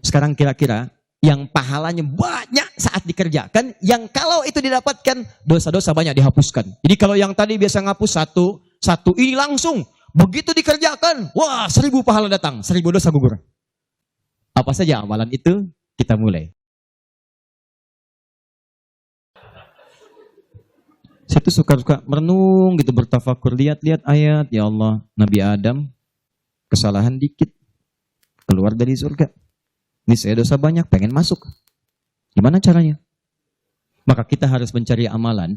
Sekarang kira-kira yang pahalanya banyak saat dikerjakan, yang kalau itu didapatkan dosa-dosa banyak dihapuskan. Jadi kalau yang tadi biasa ngapus satu ini langsung begitu dikerjakan, wah 1000 pahala datang, 1000 dosa gugur. Apa saja amalan itu? Kita mulai. Saya tuh suka merenung gitu, bertafakur, lihat-lihat ayat, ya Allah, Nabi Adam kesalahan dikit, keluar dari surga. Ini saya dosa banyak, pengen masuk. Gimana caranya? Maka kita harus mencari amalan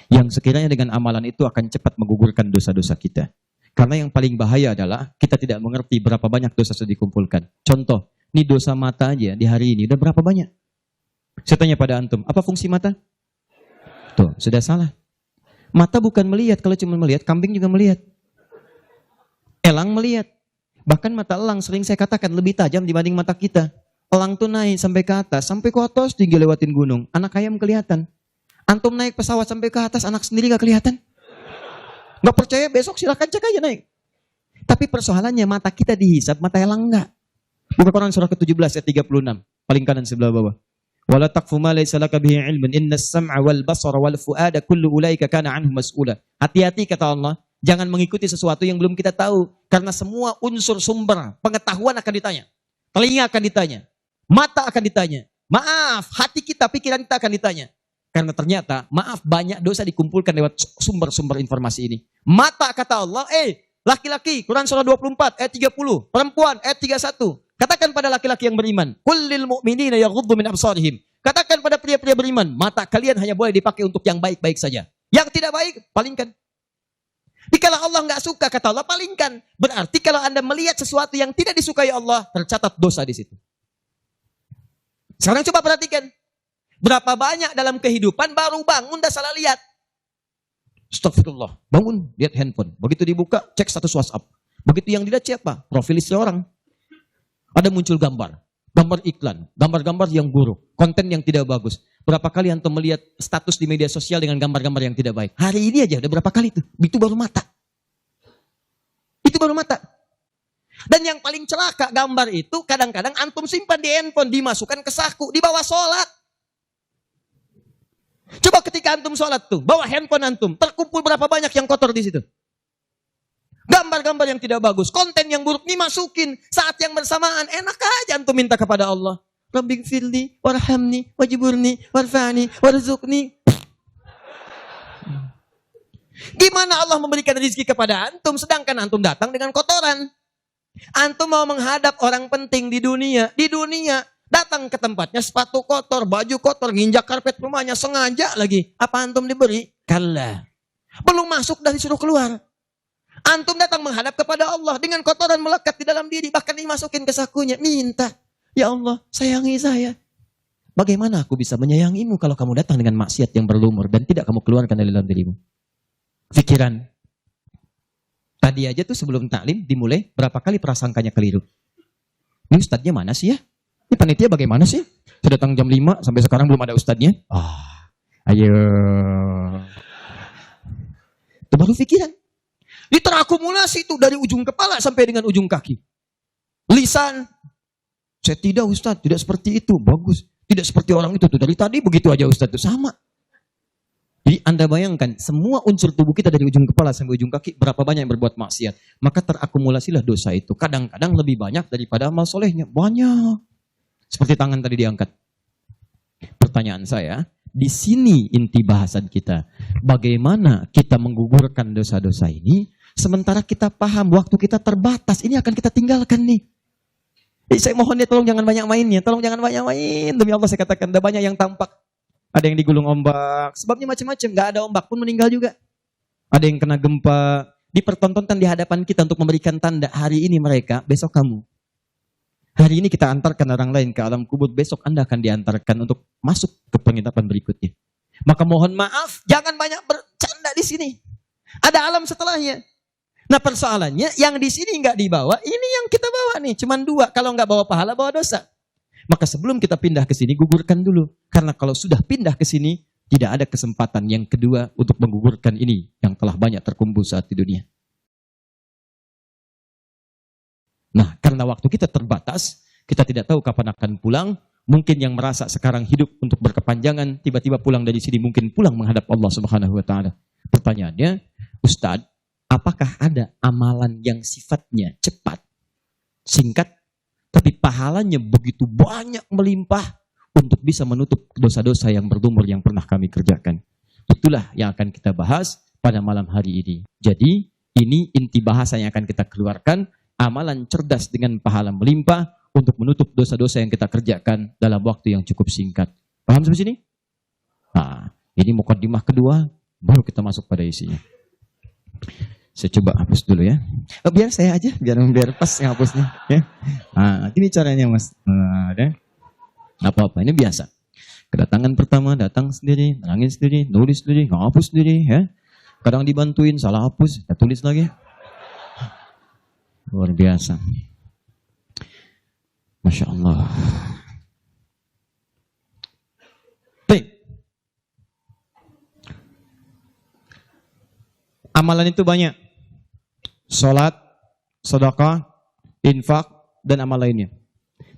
yang sekiranya dengan amalan itu akan cepat menggugurkan dosa-dosa kita. Karena yang paling bahaya adalah kita tidak mengerti berapa banyak dosa sudah dikumpulkan. Contoh, ini dosa mata aja di hari ini udah berapa banyak? Saya tanya pada antum, apa fungsi mata? Tuh, sudah salah. Mata bukan melihat, kalau cuma melihat, kambing juga melihat. Elang melihat. Bahkan mata elang sering saya katakan lebih tajam dibanding mata kita. Elang tuh naik sampai ke atas tinggi lewatin gunung. Anak ayam kelihatan. Antum naik pesawat sampai ke atas, anak sendiri gak kelihatan. Gak percaya besok silahkan cek aja naik. Tapi persoalannya mata kita dihisap, mata elang enggak. Buka Quran surah ke-17 ayat 36. Paling kanan sebelah bawah. Wala taqfu ma laysa laka bihi ilmun innas sam'a wal basara wal fuada kullu ulaika kana anhu mas'ula. Hati-hati kata Allah. Jangan mengikuti sesuatu yang belum kita tahu. Karena semua unsur sumber pengetahuan akan ditanya. Telinga akan ditanya. Mata akan ditanya. Maaf, hati kita, pikiran kita akan ditanya. Karena ternyata, maaf, banyak dosa dikumpulkan lewat sumber-sumber informasi ini. Mata kata Allah, laki-laki, Quran surah 24, ayat 30. Perempuan, ayat 31. Katakan pada laki-laki yang beriman. Kullil mu'minina yaghuddu min absarihim. Katakan pada pria-pria beriman. Mata kalian hanya boleh dipakai untuk yang baik-baik saja. Yang tidak baik, palingkan. Kalau Allah nggak suka, kata Allah, palingkan. Berarti kalau Anda melihat sesuatu yang tidak disukai Allah, tercatat dosa di situ. Sekarang coba perhatikan. Berapa banyak dalam kehidupan baru bangun, dah salah lihat. Astagfirullah. Bangun, lihat handphone. Begitu dibuka, cek status WhatsApp. Begitu yang dilihat siapa? Profil seorang. Ada muncul gambar. Gambar iklan. Gambar-gambar yang buruk. Konten yang tidak bagus. Berapa kali antum melihat status di media sosial dengan gambar-gambar yang tidak baik? Hari ini aja udah berapa kali tuh? Itu baru mata. Itu baru mata. Dan yang paling celaka gambar itu kadang-kadang antum simpan di handphone, dimasukkan ke saku, dibawa sholat. Coba ketika antum sholat tuh, bawa handphone antum, terkumpul berapa banyak yang kotor di situ? Gambar-gambar yang tidak bagus, konten yang buruk dimasukin. Saat yang bersamaan, enak aja antum minta kepada Allah. Rabbighfirli, warhamni, wajiburni, warfa'ni, warzuqni. Gimana Allah memberikan rezeki kepada antum, sedangkan antum datang dengan kotoran. Antum mau menghadap orang penting di dunia, datang ke tempatnya sepatu kotor, baju kotor, nginjak karpet rumahnya, sengaja lagi. Apa antum diberi? Kalla. Belum masuk dan disuruh keluar. Antum datang menghadap kepada Allah dengan kotoran melekat di dalam diri, bahkan dimasukin ke sakunya, minta. Ya Allah, sayangi saya. Bagaimana aku bisa menyayangimu kalau kamu datang dengan maksiat yang berlumur dan tidak kamu keluarkan dari dalam dirimu? Pikiran. Tadi aja tuh sebelum taklim dimulai, berapa kali prasangkanya keliru. Ini ustadznya mana sih ya? Ini panitia bagaimana sih? Sudah datang jam 5, sampai sekarang belum ada ustadznya. Ayo. Itu baru pikiran. Ini terakumulasi tuh dari ujung kepala sampai dengan ujung kaki. Lisan. Saya tidak Ustadz, tidak seperti itu. Bagus. Tidak seperti orang itu tuh. Dari tadi begitu aja Ustadz itu sama. Jadi Anda bayangkan semua unsur tubuh kita dari ujung kepala sampai ujung kaki berapa banyak yang berbuat maksiat. Maka terakumulasilah dosa itu. Kadang-kadang lebih banyak daripada amal solehnya. Banyak. Seperti tangan tadi diangkat. Pertanyaan saya, di sini inti bahasan kita. Bagaimana kita menggugurkan dosa-dosa ini, sementara kita paham waktu kita terbatas. Ini akan kita tinggalkan nih. Saya mohon ya tolong jangan banyak mainnya. Tolong jangan banyak main. Demi Allah saya katakan, ada banyak yang tampak. Ada yang digulung ombak. Sebabnya macam-macam. Gak ada ombak pun meninggal juga. Ada yang kena gempa. Dipertontonkan di hadapan kita untuk memberikan tanda. Hari ini mereka, besok kamu. Hari ini kita antarkan orang lain ke alam kubur. Besok Anda akan diantarkan untuk masuk ke penginapan berikutnya. Maka mohon maaf, jangan banyak bercanda di sini. Ada alam setelahnya. Nah persoalannya, yang di sini nggak dibawa, ini yang kita bawa nih. Cuman 2, kalau nggak bawa pahala, bawa dosa. Maka sebelum kita pindah ke sini, gugurkan dulu. Karena kalau sudah pindah ke sini, tidak ada kesempatan yang kedua untuk menggugurkan ini yang telah banyak terkumpul saat di dunia. Nah, karena waktu kita terbatas, Kita tidak tahu kapan akan pulang. Mungkin yang merasa sekarang hidup untuk berkepanjangan, tiba-tiba pulang dari sini, mungkin pulang menghadap Allah Subhanahu wa Ta'ala. Pertanyaannya, Ustadz, apakah ada amalan yang sifatnya cepat, singkat, tapi pahalanya begitu banyak melimpah untuk bisa menutup dosa-dosa yang berlumur yang pernah kami kerjakan? Itulah yang akan kita bahas pada malam hari ini. Jadi, ini inti bahasa yang akan kita keluarkan, amalan cerdas dengan pahala melimpah untuk menutup dosa-dosa yang kita kerjakan dalam waktu yang cukup singkat. Paham sampai sini? Nah, ini mukadimah kedua, baru kita masuk pada isinya. Saya coba hapus dulu ya. Biar saya aja, biar pas yang hapusnya. Ya. Nah, ini caranya Mas. Nah, apa-apa, ini biasa. Kedatangan pertama, datang sendiri, nangis sendiri, nulis sendiri, ngapus sendiri. Ya. Kadang dibantuin, salah hapus, ya tulis lagi. Luar biasa. Masya Allah. Baik. Amalan itu banyak. Salat, sedekah, infak, dan amal lainnya.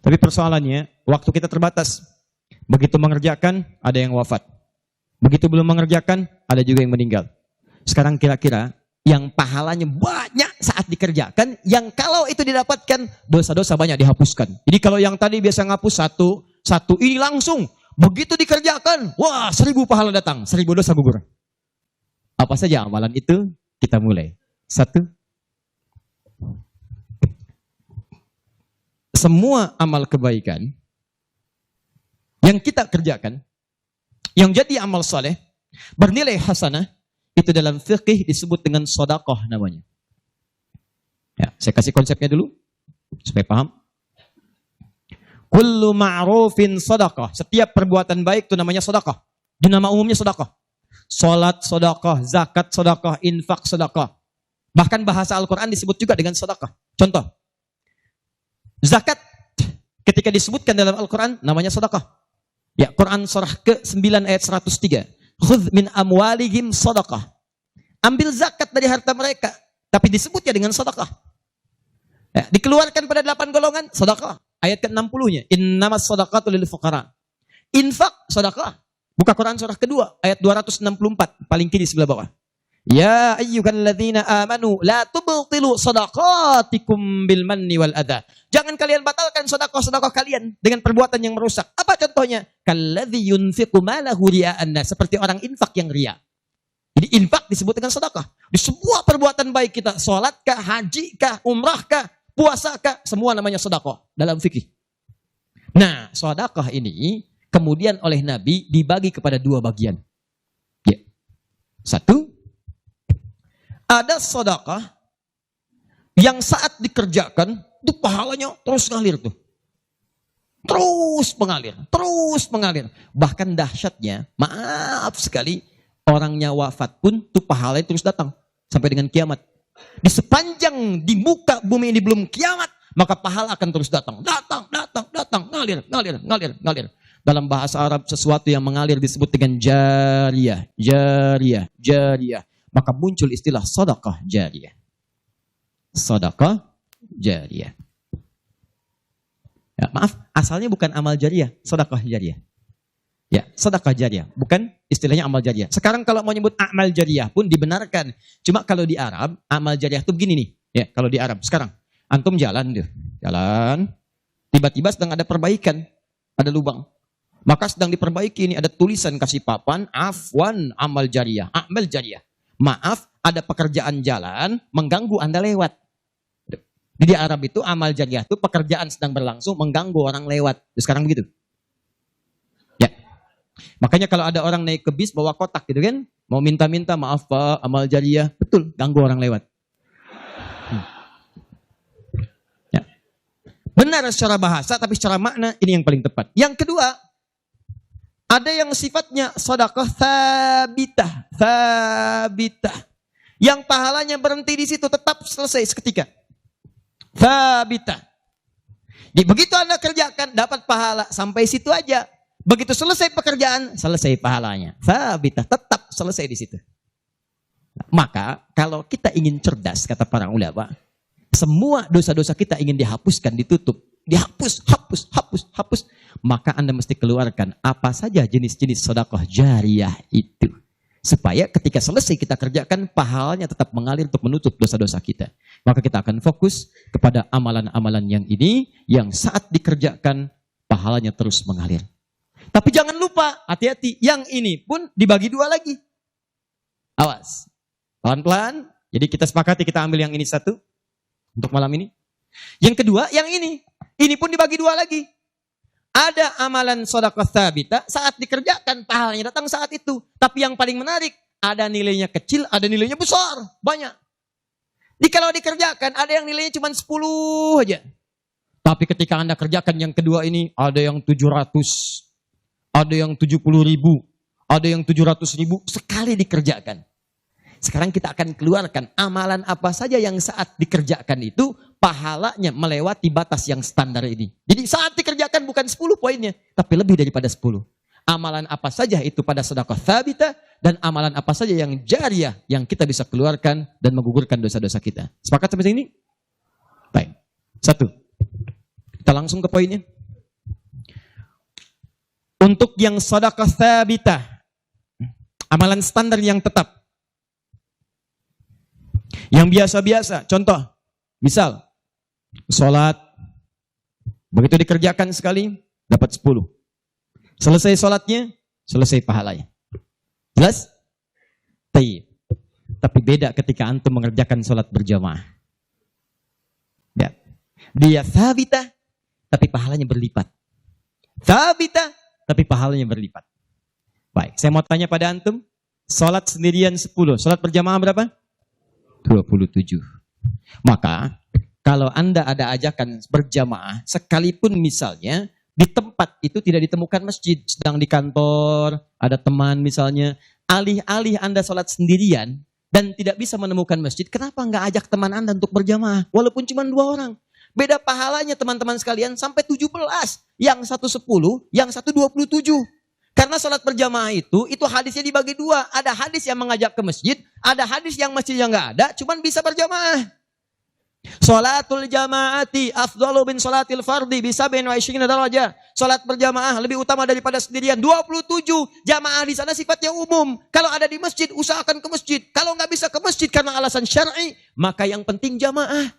Tapi persoalannya, waktu kita terbatas. Begitu mengerjakan, ada yang wafat. Begitu belum mengerjakan, ada juga yang meninggal. Sekarang kira-kira, yang pahalanya banyak saat dikerjakan, yang kalau itu didapatkan, dosa-dosa banyak dihapuskan. Jadi kalau yang tadi biasa ngapus satu, ini langsung, begitu dikerjakan, wah 1000 pahala datang, 1000 dosa gugur. Apa saja amalan itu? Kita mulai. 1. Semua amal kebaikan yang kita kerjakan, yang jadi amal saleh, bernilai hasanah, itu dalam fikih disebut dengan sedekah namanya. Ya, saya kasih konsepnya dulu supaya paham. Kullu ma'rufin sedekah. Setiap perbuatan baik itu namanya sedekah. Di nama umumnya sedekah. Salat sedekah, zakat sedekah, infak sedekah. Bahkan bahasa Al-Qur'an disebut juga dengan sedekah. Contoh. Zakat ketika disebutkan dalam Al-Qur'an namanya sedekah. Ya, Quran surah ke-9 ayat 103. Khudh min amwalihim sadaqah. Ambil zakat dari harta mereka, tapi disebutnya dengan sedekah. Ya, dikeluarkan pada 8 golongan, sedekah. Ayat ke-60-nya, innamas sadaqatu lil fuqara. Infak, sedekah. Buka Quran surah kedua, ayat 264, paling kiri sebelah bawah. Ya ayyuhalladzina amanu la tubtilu sadaqatikum bil manni wal adha. Jangan kalian batalkan sedekah-sedekah kalian dengan perbuatan yang merusak. Apa contohnya? Kalladzi yunfiqu malahu ria'an nas, seperti orang infak yang ria. Jadi infak disebut dengan sedekah. Di semua perbuatan baik kita, salat kah, haji kah, umrah kah, puasa kah, semua namanya sedekah dalam fikih. Nah, sedekah ini kemudian oleh Nabi dibagi kepada 2 bagian. Ya. 1, ada sedekah yang saat dikerjakan itu pahalanya terus ngalir tuh. Terus mengalir. Bahkan dahsyatnya, maaf sekali, orangnya wafat pun tuh pahalanya terus datang sampai dengan kiamat. Di sepanjang di muka bumi ini belum kiamat, maka pahala akan terus datang, ngalir. Dalam bahasa Arab sesuatu yang mengalir disebut dengan jariyah. Maka muncul istilah sedekah jariyah. Sedekah jariyah. Ya, maaf, asalnya bukan amal jariyah, sedekah jariyah. Ya, sedekah jariyah, bukan istilahnya amal jariyah. Sekarang kalau mau nyebut amal jariyah pun dibenarkan. Cuma kalau di Arab, amal jariyah itu begini nih. Ya, kalau di Arab sekarang, antum jalan, tiba-tiba sedang ada perbaikan, ada lubang. Maka sedang diperbaiki ini ada tulisan kasih papan, afwan amal jariyah, amal jariyah. Maaf, ada pekerjaan jalan mengganggu Anda lewat. Di Arab itu amal jariyah itu pekerjaan sedang berlangsung mengganggu orang lewat. Sekarang begitu. Ya. Makanya kalau ada orang naik ke bis bawa kotak gitu kan, mau minta-minta maaf Pak, amal jariyah, betul, ganggu orang lewat. Ya. Benar secara bahasa tapi secara makna ini yang paling tepat. Yang kedua, ada yang sifatnya sedekah thabitah. Yang pahalanya berhenti di situ, tetap selesai seketika. Thabitah. Jadi begitu Anda kerjakan, dapat pahala sampai situ aja. Begitu selesai pekerjaan, selesai pahalanya. Thabitah, tetap selesai di situ. Maka kalau kita ingin cerdas, kata para ulama, semua dosa-dosa kita ingin dihapuskan, ditutup, dihapus, hapus, maka Anda mesti keluarkan apa saja jenis-jenis sedekah jariyah itu. Supaya ketika selesai kita kerjakan, pahalanya tetap mengalir untuk menutup dosa-dosa kita. Maka kita akan fokus kepada amalan-amalan yang ini, yang saat dikerjakan, pahalanya terus mengalir. Tapi jangan lupa, hati-hati, yang ini pun dibagi dua lagi. Awas, pelan-pelan. Jadi kita sepakati, kita ambil yang ini satu, untuk malam ini. Yang kedua, yang ini. Ini pun dibagi dua lagi. Ada amalan sedekah tsabita, saat dikerjakan, pahalanya datang saat itu. Tapi yang paling menarik, ada nilainya kecil, ada nilainya besar. Banyak. Jadi kalau dikerjakan, ada yang nilainya cuma 10 aja. Tapi ketika Anda kerjakan yang kedua ini, ada yang 700, ada yang 70.000, ada yang 700.000, sekali dikerjakan. Sekarang kita akan keluarkan amalan apa saja yang saat dikerjakan itu pahalanya melewati batas yang standar ini. Jadi saat dikerjakan bukan 10 poinnya, tapi lebih daripada 10. Amalan apa saja itu pada sedekah tsabita, dan amalan apa saja yang jariyah yang kita bisa keluarkan dan menggugurkan dosa-dosa kita. Sepakat sampai sini? Baik. 1. Kita langsung ke poinnya. Untuk yang sedekah tsabita, amalan standar yang tetap, yang biasa-biasa, contoh, misal, sholat, begitu dikerjakan sekali, dapat 10. Selesai sholatnya, selesai pahalanya. Jelas? Tapi beda ketika antum mengerjakan sholat berjamaah. Ya. Dia tsabita, tapi pahalanya berlipat. Tsabita, tapi pahalanya berlipat. Baik, saya mau tanya pada antum, sholat sendirian 10, sholat berjamaah berapa? 27. Maka kalau Anda ada ajakan berjamaah, sekalipun misalnya di tempat itu tidak ditemukan masjid, sedang di kantor, ada teman misalnya, alih-alih Anda sholat sendirian dan tidak bisa menemukan masjid, kenapa nggak ajak teman Anda untuk berjamaah? Walaupun cuma 2 orang. Beda pahalanya teman-teman sekalian sampai 17. Yang satu 10, yang satu 27. Karena sholat berjamaah itu hadisnya dibagi 2. Ada hadis yang mengajak ke masjid, ada hadis yang masjidnya nggak ada, cuman bisa berjamaah. Sholatul jamaati afdalu min sholatil fardi bisa bin wa isyrina darajah. Sholat berjamaah lebih utama daripada sendirian. 27 jamaah di sana sifatnya umum. Kalau ada di masjid, usahakan ke masjid. Kalau nggak bisa ke masjid karena alasan syar'i, maka yang penting jamaah.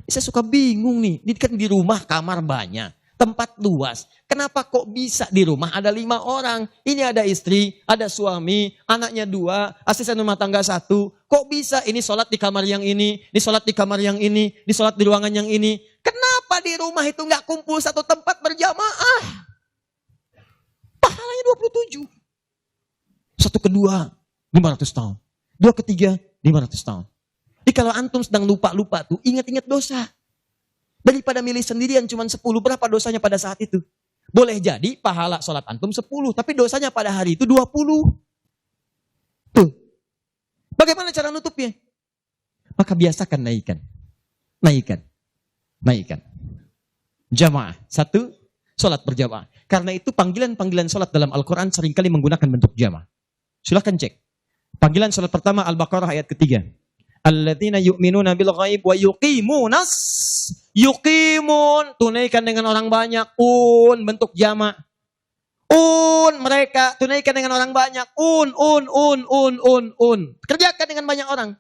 Saya suka bingung nih. Ini kan di rumah kamar banyak, tempat luas. Kenapa kok bisa di rumah ada 5 orang? Ini ada istri, ada suami, anaknya 2, asisten rumah tangga 1. Kok bisa ini sholat di kamar yang ini sholat di kamar yang ini sholat di ruangan yang ini? Kenapa di rumah itu nggak kumpul satu tempat berjamaah? Pahalanya 27. Satu kedua, 500 tahun. 2 ketiga, 500 tahun. Jadi kalau antum sedang lupa-lupa tuh, ingat-ingat dosa. Daripada milih sendirian cuma 10, berapa dosanya pada saat itu? Boleh jadi pahala sholat antum 10, tapi dosanya pada hari itu 20. Tuh. Bagaimana cara nutupnya? Maka biasakan naikkan. Jamaah. 1, sholat berjamaah. Karena itu panggilan-panggilan sholat dalam Al-Quran seringkali menggunakan bentuk jamaah. Silahkan cek. Panggilan sholat pertama Al-Baqarah ayat ketiga. Alladzina yu'minuna bil ghaib wa yuqimunas. Yuqimun, tunaikan dengan orang banyak. Bentuk jama'. Mereka tunaikan dengan orang banyak. Kerjakan dengan banyak orang.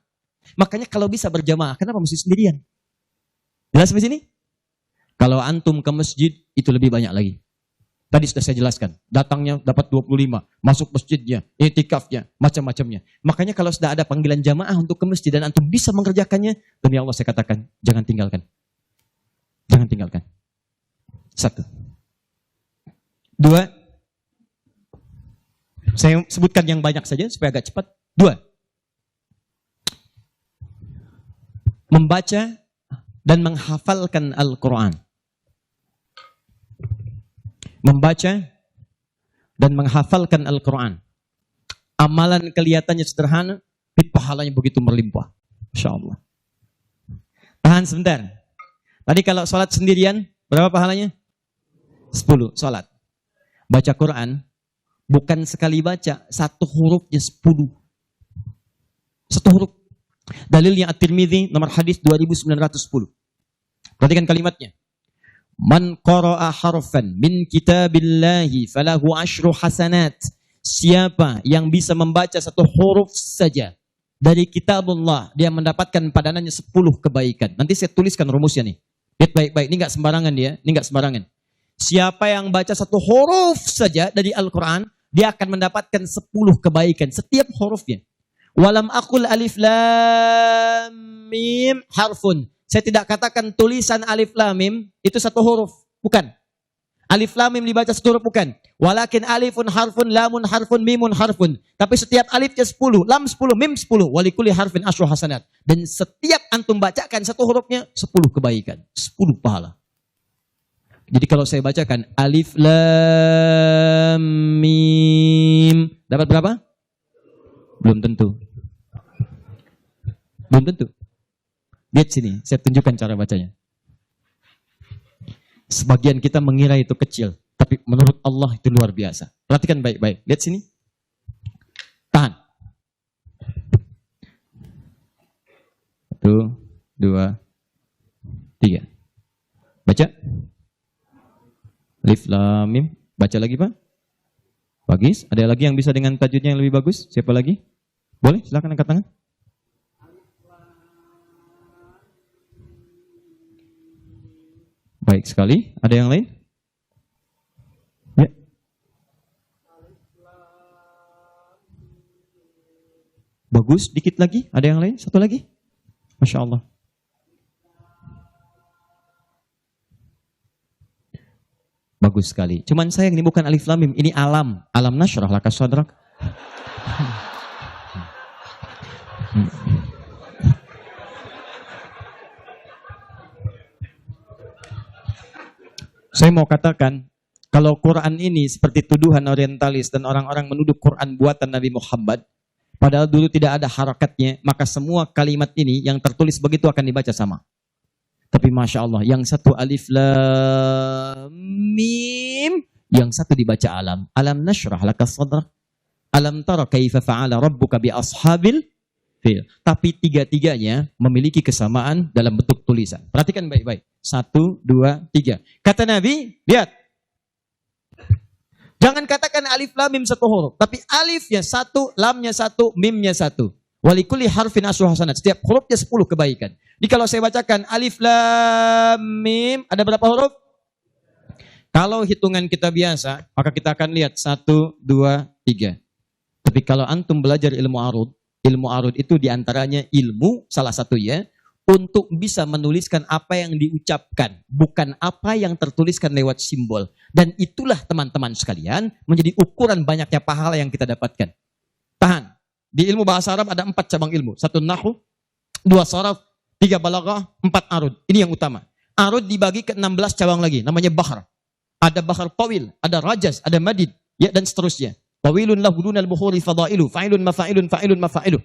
Makanya kalau bisa berjamaah, kenapa mesti sendirian? Jelas di sini? Kalau antum ke masjid, itu lebih banyak lagi. Tadi sudah saya jelaskan, datangnya dapat 25, masuk masjidnya, i'tikafnya, macam-macamnya. Makanya kalau sudah ada panggilan jamaah untuk ke masjid dan antum bisa mengerjakannya, demi Allah saya katakan, jangan tinggalkan. Jangan tinggalkan. 1. 2. Saya sebutkan yang banyak saja supaya agak cepat. 2. Membaca dan menghafalkan Al-Quran. Membaca dan menghafalkan Al-Quran. Amalan kelihatannya sederhana, tapi pahalanya begitu berlimpah. Insya Allah. Tahan sebentar. Tadi kalau sholat sendirian, berapa pahalanya? 10 sholat. Baca Quran, bukan sekali baca, 1 hurufnya 10. 1 huruf. Dalilnya At-Tirmidzi nomor hadis 2910. Perhatikan kalimatnya. Man qara'a harfan min kitabillahi falahu asyru hasanat. Siapa yang bisa membaca satu huruf saja dari kitabullah, dia mendapatkan padanannya 10 kebaikan. Nanti saya tuliskan rumusnya nih. Lihat baik-baik, ini enggak sembarangan dia, ini enggak sembarangan. Siapa yang baca satu huruf saja dari Al-Quran, dia akan mendapatkan 10 kebaikan setiap hurufnya. Walam aqul alif lam mim harfun. Saya tidak katakan tulisan alif lam mim itu satu huruf, bukan. Alif lam mim dibaca satu huruf, bukan. Walakin alifun harfun, lamun harfun, mimun harfun. Tapi setiap alifnya 10, lam 10, mim 10, walikuli harfin asyru hasanat. Dan setiap antum bacakan satu hurufnya 10 kebaikan, 10 pahala. Jadi kalau saya bacakan alif lam mim, dapat berapa? Belum tentu. Belum tentu. Lihat sini, saya tunjukkan cara bacanya. Sebagian kita mengira itu kecil, tapi menurut Allah itu luar biasa. Perhatikan baik-baik. Lihat sini. Tahan. 1, 2, 3. Baca. Alif lam mim. Baca lagi, Pak. Bagus. Ada lagi yang bisa dengan tajwidnya yang lebih bagus? Siapa lagi? Boleh, silakan angkat tangan. Baik sekali. Ada yang lain? Ya. Bagus. Dikit lagi. Ada yang lain? Satu lagi. Masya Allah. Bagus sekali. Cuman sayang ini bukan alif lam mim, ini alam. Alam nasyrah laka sadrak. Saya mau katakan, kalau Quran ini seperti tuduhan orientalis dan orang-orang menuduh Quran buatan Nabi Muhammad, padahal dulu tidak ada harakatnya, maka semua kalimat ini yang tertulis begitu akan dibaca sama. Tapi Masya Allah, yang satu alif lam mim, yang satu dibaca alam. Alam nasyrah laka sadrak. Alam tara kaifa fa'ala rabbuka bi ashabil fil. Tapi tiga-tiganya memiliki kesamaan dalam bentuk tulisan. Perhatikan baik-baik. 1, 2, 3. Kata Nabi, lihat. Jangan katakan alif lam mim satu huruf, tapi alifnya 1, lamnya 1, mimnya 1. Walikuli harfin asyru hasanat. Setiap hurufnya 10 kebaikan. Jadi kalau saya bacakan alif lam mim, ada berapa huruf? Kalau hitungan kita biasa, maka kita akan lihat 1, 2, 3. Tapi kalau antum belajar ilmu arud itu diantaranya ilmu salah satu ya, untuk bisa menuliskan apa yang diucapkan, bukan apa yang tertuliskan lewat simbol. Dan itulah teman-teman sekalian menjadi ukuran banyaknya pahala yang kita dapatkan. Tahan. Di ilmu bahasa Arab ada 4 cabang ilmu. 1 nahwu, 2 sharaf, 3 balaghah, 4 arud. Ini yang utama. Arud dibagi ke 16 cabang lagi, namanya bahar. Ada bahar tawil, ada rajaz, ada madid, ya dan seterusnya. Tawilun lahu dunal bukhuri fadailu, fa'ilun mafa'ilun, fa'ilun mafa'ilu.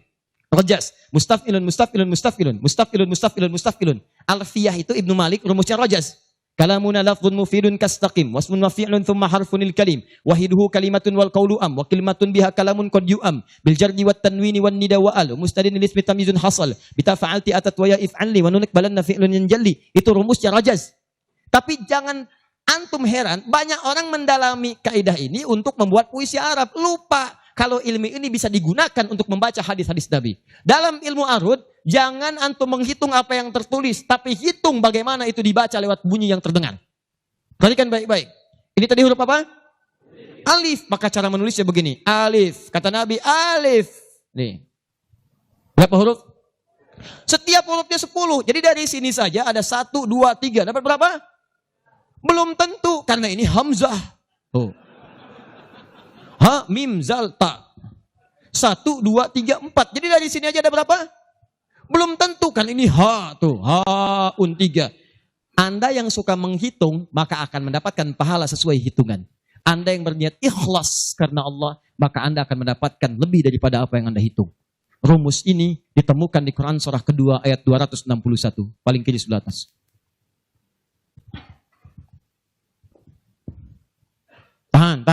Rajas, mustafilun, mustafilun, mustafilun, mustafilun, mustafilun, mustafilun. Alfiyah itu Ibnu Malik, rumusnya rajas. Kalamuna lafdhun mufidun kastaqim, wasmun mafi'lun thumma harfunil kalim, wahiduhu kalimatun wal qawlu am, wa kalimatun biha kalamun qad yu'am, bil jardi wat tanwini wan nida wa al, mustadin ismi tamyizun hasal, bita fa'alti atat wa ya if'anli, wa nunik balanna fi'lun yanjalli. Itu rumusnya rajas. Tapi jangan antum heran, banyak orang mendalami kaidah ini untuk membuat puisi Arab. Lupa kalau ilmu ini bisa digunakan untuk membaca hadis-hadis Nabi. Dalam ilmu arud, jangan antum menghitung apa yang tertulis, tapi hitung bagaimana itu dibaca lewat bunyi yang terdengar. Perhatikan baik-baik. Ini tadi huruf apa? Alif. Maka cara menulisnya begini. Alif. Kata Nabi, alif. Nih. Berapa huruf? Setiap hurufnya 10. Jadi dari sini saja ada 1, 2, 3. Dapat berapa? Belum tentu. Karena ini hamzah. Oh. Ha, mim, zal, ta. 1, 2, 3, 4. Jadi dari sini aja ada berapa? Belum tentu kan ini ha tuh. Ha-un 3. Anda yang suka menghitung, maka akan mendapatkan pahala sesuai hitungan. Anda yang berniat ikhlas karena Allah, maka Anda akan mendapatkan lebih daripada apa yang Anda hitung. Rumus ini ditemukan di Quran surah kedua ayat 261. Paling kiri sebelah atas. Tahan.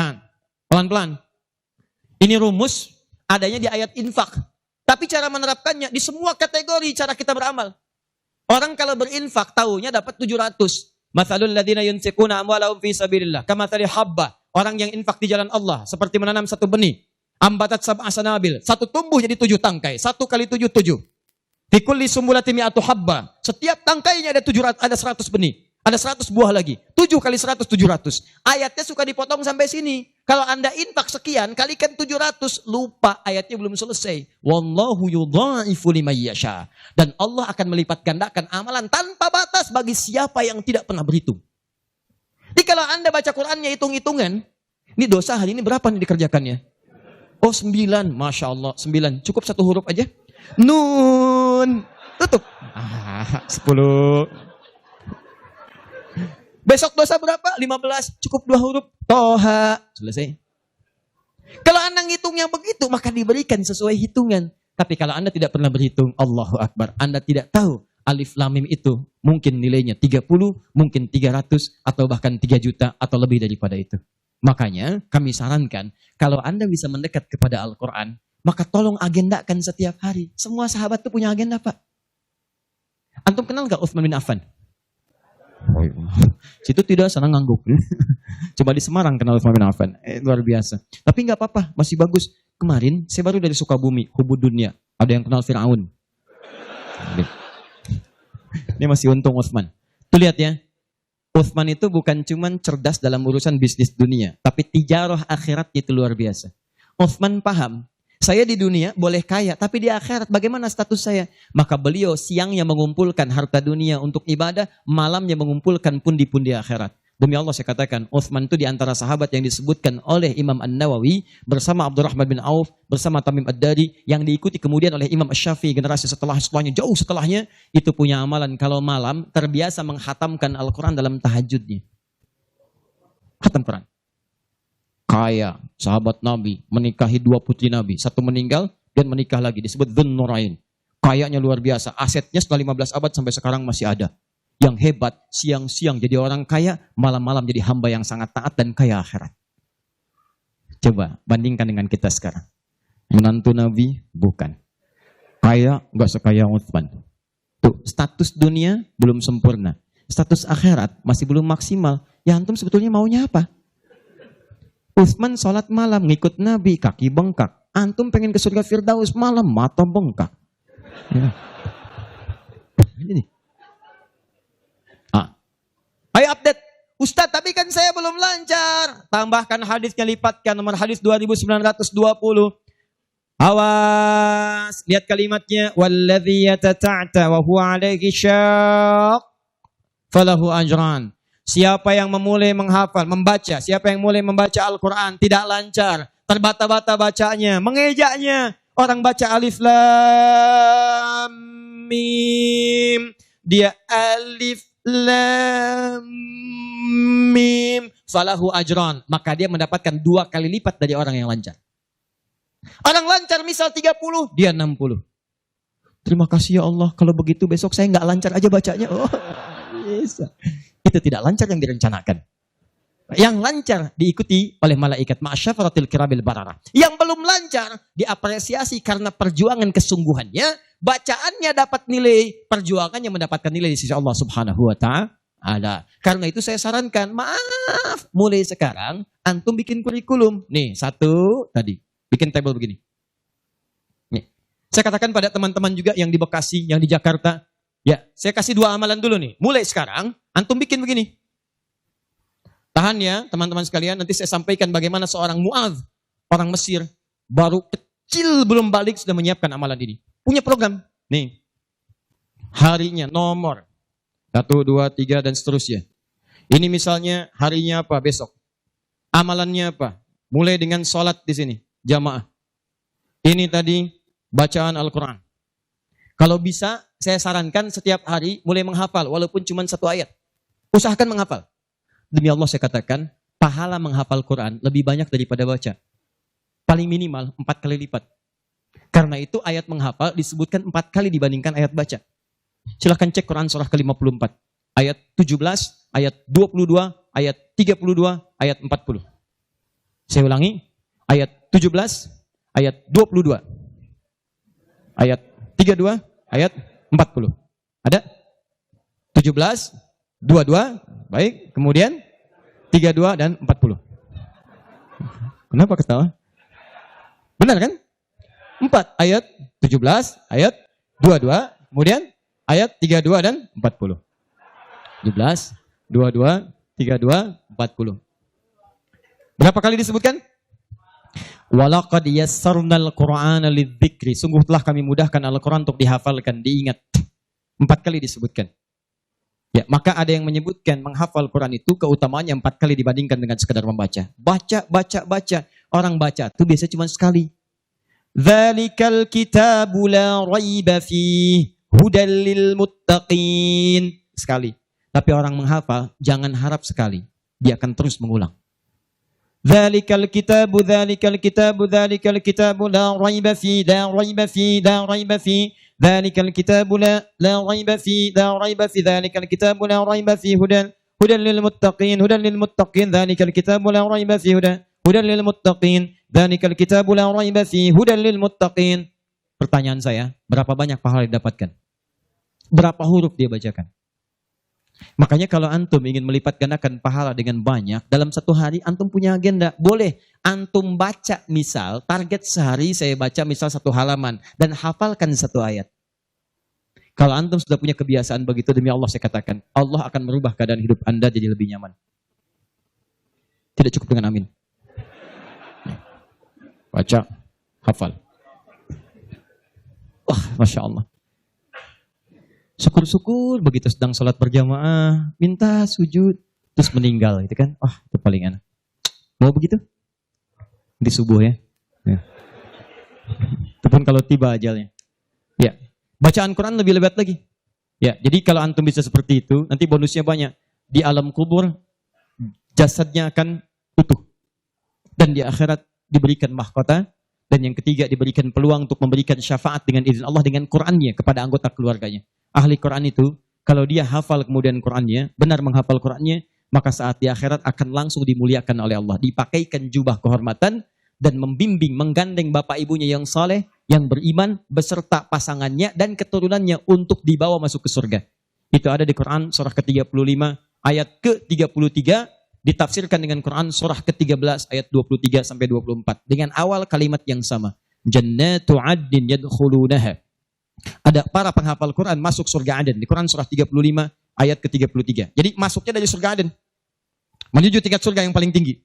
Pelan-pelan. Ini rumus adanya di ayat infak. Tapi Tapi cara menerapkannya di semua kategori cara kita beramal. Orang kalau berinfak tahunya dapat 700. Matsalul ladzina yunfiquna amwalahum fi sabilillah kamatsali habba. Orang yang infak di jalan Allah seperti menanam satu benih. Ambatat sab'a sanabil. Satu tumbuh jadi 7 tangkai. 1 kali 7, 7. Fi kulli sumbulatin mi'atu habba. Setiap tangkainya ada 700, ada 100 benih. Ada 100 buah lagi. 7 kali 100, 700. Ayatnya suka dipotong sampai sini. Kalau Anda infak sekian, kalikan 700. Lupa, ayatnya belum selesai. Wallahu yudha'ifu liman yasha. Dan Allah akan melipat gandakan amalan tanpa batas bagi siapa yang tidak pernah berhitung. Jadi kalau Anda baca Qur'annya hitung-hitungan, ini dosa hari ini berapa nih dikerjakannya? Oh 9, Masya Allah, 9. Cukup 1 huruf aja. Nun. Tutup. 10. Besok dosa berapa? 15. Cukup 2 huruf. Toha. Selesai. Kalau Anda ngitungnya begitu, maka diberikan sesuai hitungan. Tapi kalau Anda tidak pernah berhitung, Allahu Akbar. Anda tidak tahu alif lam mim itu mungkin nilainya 30, mungkin 300, atau bahkan 3 juta, atau lebih daripada itu. Makanya kami sarankan, kalau Anda bisa mendekat kepada Al-Quran, maka tolong agendakan setiap hari. Semua sahabat itu punya agenda, Pak. Antum kenal gak Utsman bin Affan? Oh, iya. Situ tidak sana ngangguk. Coba di Semarang kenal Utsman bin Affan. Luar biasa. Tapi nggak apa-apa, masih bagus. Kemarin saya baru dari Sukabumi, Hubud Dunia. Ada yang kenal Fir'aun. Ini masih untung Utsman. Tuh lihat ya. Utsman itu bukan cuman cerdas dalam urusan bisnis dunia, tapi tijarah akhirat itu luar biasa. Utsman paham, saya di dunia boleh kaya, tapi di akhirat bagaimana status saya? Maka beliau siangnya mengumpulkan harta dunia untuk ibadah, malamnya mengumpulkan pundi-pundi akhirat. Demi Allah saya katakan, Utsman itu di antara sahabat yang disebutkan oleh Imam An-Nawawi bersama Abdurrahman bin Auf, bersama Tamim Ad-Dari, yang diikuti kemudian oleh Imam Asy-Syafi'i generasi setelahnya, jauh setelahnya, itu punya amalan kalau malam terbiasa menghatamkan Al-Quran dalam tahajudnya. Khatam Quran. Kaya, sahabat Nabi, menikahi 2 putri Nabi. 1 meninggal dan menikah lagi. Disebut Dzun Nurain. Kayanya luar biasa. Asetnya setelah 15 abad sampai sekarang masih ada. Yang hebat, siang-siang jadi orang kaya, malam-malam jadi hamba yang sangat taat dan kaya akhirat. Coba bandingkan dengan kita sekarang. Menantu Nabi, bukan. Kaya, nggak sekaya Utsman. Tuh, status dunia belum sempurna. Status akhirat masih belum maksimal. Ya antum sebetulnya maunya apa? Utsman sholat malam, ngikut Nabi, kaki bengkak. Antum pengen ke surga Firdaus malam, mata bengkak. Ya. Ini. Ayo update. Ustadz, tapi kan saya belum lancar. Tambahkan hadisnya, lipatkan nomor hadis 2920. Awas, lihat kalimatnya. Walladzi yatata'ta wa huwa 'alaihi syaq falahu ajran. Siapa yang memulai menghafal, membaca, siapa yang mulai membaca Al-Quran tidak lancar, terbata-bata bacanya, mengejaknya. Orang baca alif lam mim, dia alif lam mim, falahu ajran, maka dia mendapatkan 2 kali lipat dari orang yang lancar. Orang lancar misal 30, dia 60. Terima kasih ya Allah, kalau begitu besok saya nggak lancar aja bacanya. Oh, bisa. Itu tidak lancar yang direncanakan. Yang lancar diikuti oleh malaikat ma'asyafaratil kirabil barara. Yang belum lancar diapresiasi karena perjuangan kesungguhannya, bacaannya dapat nilai, perjuangannya mendapatkan nilai di sisi Allah Subhanahu wa ta'ala. Karena itu saya sarankan, maaf, mulai sekarang antum bikin kurikulum. Nih, 1 tadi, bikin tabel begini. Nih. Saya katakan pada teman-teman juga yang di Bekasi, yang di Jakarta, ya, saya kasih 2 amalan dulu nih. Mulai sekarang, antum bikin begini. Tahan ya, teman-teman sekalian. Nanti saya sampaikan bagaimana seorang Mu'adz, orang Mesir, baru kecil belum balik sudah menyiapkan amalan ini. Punya program. Nih, harinya, nomor 1, 2, 3, dan seterusnya. Ini misalnya harinya apa besok. Amalannya apa? Mulai dengan sholat di sini, jamaah. Ini tadi bacaan Al-Quran. Kalau bisa, saya sarankan setiap hari mulai menghafal, walaupun cuma 1 ayat. Usahakan menghafal. Demi Allah saya katakan, pahala menghafal Quran lebih banyak daripada baca. Paling minimal 4 kali lipat. Karena itu ayat menghafal disebutkan 4 kali dibandingkan ayat baca. Silahkan cek Quran surah ke-54. Ayat 17, ayat 22, ayat 32, ayat 40. Saya ulangi, ayat 17, ayat 22. ayat 32, ayat 40. Ada? 17, 22, baik. Kemudian 32 dan 40. Kenapa ketawa? Benar kan? 4 ayat 17, ayat 22, kemudian ayat 32 dan 40. 17, 22, 32, 40. Berapa kali disebutkan? Walaqad yassarnal Qur'ana lidzikri. Sungguh telah kami mudahkan Al-Quran untuk dihafalkan, diingat. 4 kali disebutkan. Ya, maka ada yang menyebutkan menghafal Quran itu keutamaannya 4 kali dibandingkan dengan sekadar membaca. Baca. Orang baca itu biasanya cuma sekali. Dzalikal kitabu la raiba fihi hudal lil muttaqin. Sekali. Tapi orang menghafal jangan harap sekali. Dia akan terus mengulang. Dzalikal kitabu la raiba fihi la raiba fihi. Dzalikal kitabu la raiba fihi dzalikal kitabu la raiba fihi hudan lil muttaqin dzalikal kitabu la raiba fihi hudan lil muttaqin dzalikal kitabu la raiba fihi hudan lil muttaqin. Pertanyaan saya, berapa banyak pahala didapatkan? Berapa huruf dia bacakan? Makanya kalau antum ingin melipat gandakan pahala dengan banyak, dalam satu hari antum punya agenda. Boleh antum baca, misal target sehari saya baca misal 1 halaman dan hafalkan 1 ayat. Kalau antum sudah punya kebiasaan begitu, demi Allah saya katakan, Allah akan merubah keadaan hidup Anda jadi lebih nyaman. Tidak cukup dengan amin. Baca, hafal. Wah, Masya Allah. Syukur-syukur begitu sedang sholat berjamaah, minta sujud, terus meninggal, gitu kan? Wah, itu paling enak. Mau begitu? Di subuh ya. Ataupun kalau tiba ajalnya. Ya, bacaan Quran lebih lebat lagi. Ya, jadi kalau antum bisa seperti itu, nanti bonusnya banyak. Di alam kubur, jasadnya akan utuh. Dan di akhirat diberikan mahkota. Dan yang ketiga diberikan peluang untuk memberikan syafaat dengan izin Allah dengan Qurannya kepada anggota keluarganya. Ahli Quran itu, kalau dia hafal kemudian Qurannya, benar menghafal Qurannya, maka saat di akhirat akan langsung dimuliakan oleh Allah. Dipakaikan jubah kehormatan dan membimbing, menggandeng bapak ibunya yang saleh, yang beriman, beserta pasangannya dan keturunannya untuk dibawa masuk ke surga. Itu ada di Quran surah ke-35 ayat ke-33, ditafsirkan dengan Quran surah ke-13 ayat 23 sampai 24 dengan awal kalimat yang sama. Jannatu 'adnin yadkhulunaha. Ada para penghafal Quran masuk surga Aden di Quran surah 35 ayat ke-33. Jadi masuknya dari surga Aden menuju tingkat surga yang paling tinggi.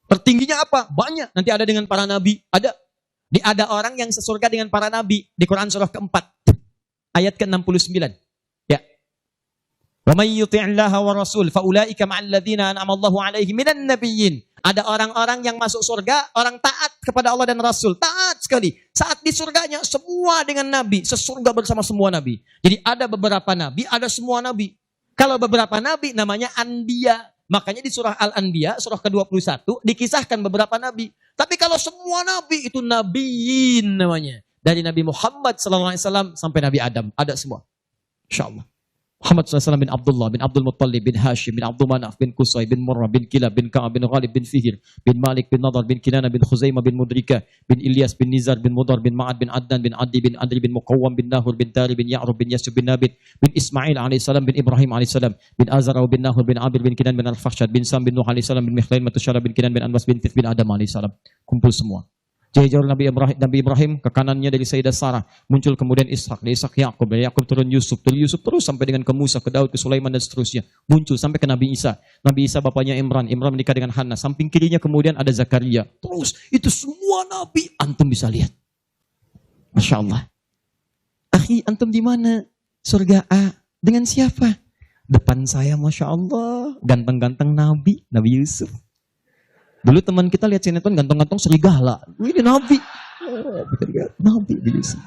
Tertingginya apa? Banyak. Nanti ada dengan para nabi. Ada orang yang sesurga dengan para nabi di Quran surah ke-4 ayat ke-69. Ya. Wa may yuti'illaha wa rasul fa ulaika ma'al ladzina an'ama Allahu 'alaihim minan nabiyyin. Ada orang-orang yang masuk surga, orang taat kepada Allah dan Rasul. Taat sekali. Saat di surganya, semua dengan Nabi. Sesurga bersama semua Nabi. Jadi ada beberapa Nabi, ada semua Nabi. Kalau beberapa Nabi namanya Anbiya. Makanya di surah Al-Anbiya, surah ke-21, dikisahkan beberapa Nabi. Tapi kalau semua Nabi, itu Nabiyin namanya. Dari Nabi Muhammad SAW sampai Nabi Adam. Ada semua. InsyaAllah. Muhammad SAW bin Abdullah, bin Abdul Muttalib, bin Hashim, bin Abdul Manaf, bin Qusay, bin Murrah, bin Kilab, bin Ka'ab, bin Ghalib, bin Fihir, bin Malik, bin Nadar, bin Kinana, bin Khuzaimah, bin Mudrika, bin Ilyas, bin Nizar, bin Mudar, bin Ma'ad, bin Adnan, bin Adi, bin Adri, bin Muqawwam, bin Nahur, bin Tari, bin Ya'rub, bin Yasub, bin Nabit, bin Ismail AS, bin Ibrahim AS, bin Azara, bin Nahur, bin Abir, bin Kinan, bin Al-Fakhshad, bin Sam, bin Nuh AS, bin Mikhlain, Matusyara, bin Kinan, bin Anbas, bin Tith, bin Adam AS. Kumpul semua. Jahil Nabi Ibrahim ke kanannya dari Sayyidah Sarah. Muncul kemudian Ishak, dari Ishak Ya'qub, dari Ya'qub turun Yusuf, dari Yusuf terus sampai dengan ke Musa, ke Daud, ke Sulaiman dan seterusnya. Muncul sampai ke Nabi Isa. Nabi Isa bapaknya Imran, Imran menikah dengan Hannah. Samping kirinya kemudian ada Zakaria. Terus itu semua Nabi antum bisa lihat. Masya Allah. Akhi, antum di mana? Surga A. Dengan siapa? Depan saya, Masya Allah. Ganteng-ganteng Nabi Yusuf. Dulu teman kita lihat sinetron ganteng-ganteng serigala. Ini Nabi. Nabi Yusuf.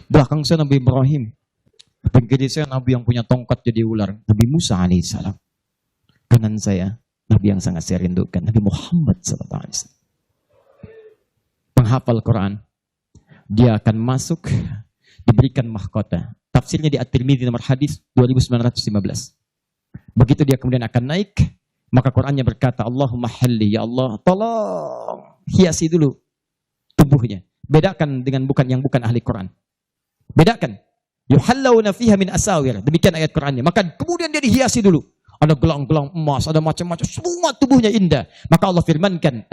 Belakang saya Nabi Ibrahim. Pinggir saya Nabi yang punya tongkat jadi ular. Nabi Musa alaihissalam. Kanan saya Nabi yang sangat saya rindukan. Nabi Muhammad SAW. Penghafal Quran. Dia akan masuk, diberikan mahkota. Tafsirnya di At-Tirmidzi nomor hadis 2915. Begitu dia kemudian akan naik, maka Qurannya berkata, Allahumma halli, ya Allah, tolong hiasi dulu tubuhnya. Bedakan dengan yang bukan ahli Quran. Bedakan. Yuhallawna fiha min asawir. Demikian ayat Qurannya. Maka kemudian dia dihiasi dulu. Ada gelang-gelang emas, ada macam-macam. Semua tubuhnya indah. Maka Allah firmankan.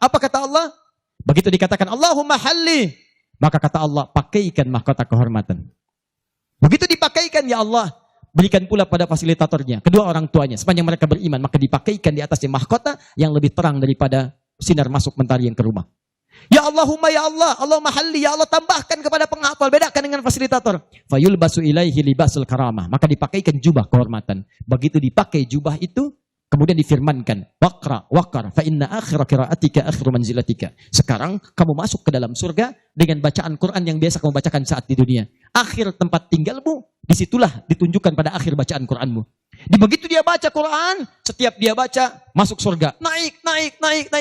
Apa kata Allah? Begitu dikatakan Allahumma halli. Maka kata Allah, pakaikan mahkota kehormatan. Begitu dipakaikan, ya Allah, berikan pula pada fasilitatornya, kedua orang tuanya. Sepanjang mereka beriman, maka dipakaikan di atasnya mahkota yang lebih terang daripada sinar masuk mentari yang ke rumah. Ya Allahumma ya Allah, Allahumma halli, ya Allah tambahkan kepada penghafal, bedakan dengan fasilitator. Fayulbasu ilaihi libasul karamah, maka dipakaikan jubah kehormatan. Begitu dipakai jubah itu, kemudian difirmankan, waqar, fa inna akhira qiraatika akhiru manzilatika. Sekarang kamu masuk ke dalam surga dengan bacaan Quran yang biasa kamu bacakan saat di dunia. Akhir tempat tinggalmu, disitulah ditunjukkan pada akhir bacaan Quranmu. Di begitu dia baca Quran, setiap dia baca, masuk surga. Naik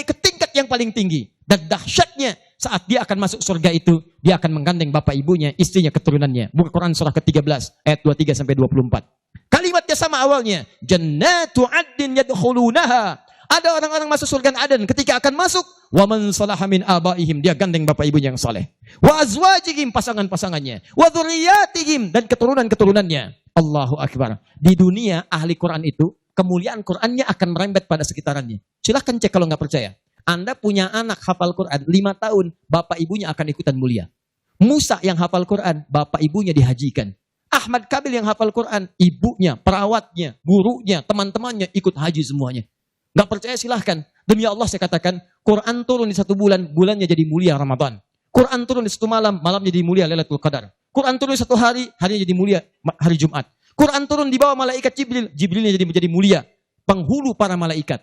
ke tingkat yang paling tinggi. Dan dahsyatnya, saat dia akan masuk surga itu, dia akan menggandeng bapak ibunya, istrinya, keturunannya. Buka Quran surah ke-13, ayat 23 sampai 24. Kalimatnya sama awalnya. Jannatu addin yadkhulunaha. Ada orang-orang masuk surga Aden. Ketika akan masuk, wa man salaha min abaihim, dia gandeng bapak ibunya yang saleh. Wa azwajihim, pasangan-pasangannya. Wa dzurriyyatihim, dan keturunan-keturunannya. Allahu akbar. Di dunia ahli Quran itu, kemuliaan Qurannya akan merembet pada sekitarannya. Silahkan cek kalau nggak percaya. Anda punya anak hafal Quran 5 tahun, bapak ibunya akan ikutan mulia. Musa yang hafal Quran, bapak ibunya dihajikan. Ahmad Kabil yang hafal Quran, ibunya, perawatnya, gurunya, teman-temannya ikut haji semuanya. Gak percaya silahkan. Demi Allah saya katakan, Quran turun di 1 bulan, bulannya jadi mulia Ramadan. Quran turun di 1 malam, malamnya jadi mulia Lailatul Qadar. Quran turun di 1 hari, harinya jadi mulia hari Jumat. Quran turun di bawah malaikat Jibril, Jibrilnya jadi menjadi mulia. Penghulu para malaikat.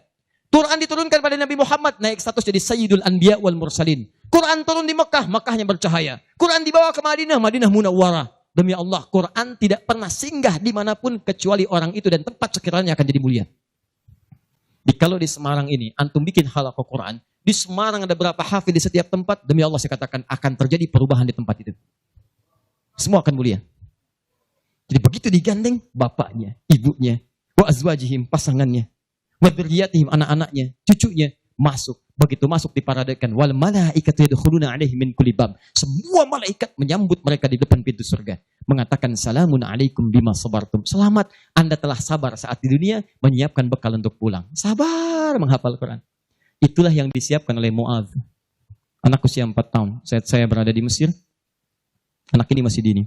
Quran diturunkan pada Nabi Muhammad, naik status jadi Sayyidul Anbiya wal Mursalin. Quran turun di Mekah, Mekahnya bercahaya. Quran dibawa ke Madinah, Madinah Munawwarah. Demi Allah, Quran tidak pernah singgah dimanapun kecuali orang itu dan tempat sekiranya akan jadi mulia. Kalau di Semarang ini, antum bikin halaqah Quran, di Semarang ada berapa hafid di setiap tempat, demi Allah saya katakan akan terjadi perubahan di tempat itu. Semua akan mulia. Jadi begitu digandeng, bapaknya, ibunya, wa azwajihim, pasangannya, wa dzurriyyatihim, anak-anaknya, cucunya, masuk. Begitu masuk diparadekan, wal malaikatu yadkhuluna alaihim min kulli bab. Semua malaikat menyambut mereka di depan pintu surga, mengatakan salamun alaikum bima sabartum. Selamat, Anda telah sabar saat di dunia, menyiapkan bekal untuk pulang. Sabar menghafal Quran. Itulah yang disiapkan oleh Muadz. Anak usia 4 tahun, saat saya berada di Mesir, anak ini masih dini,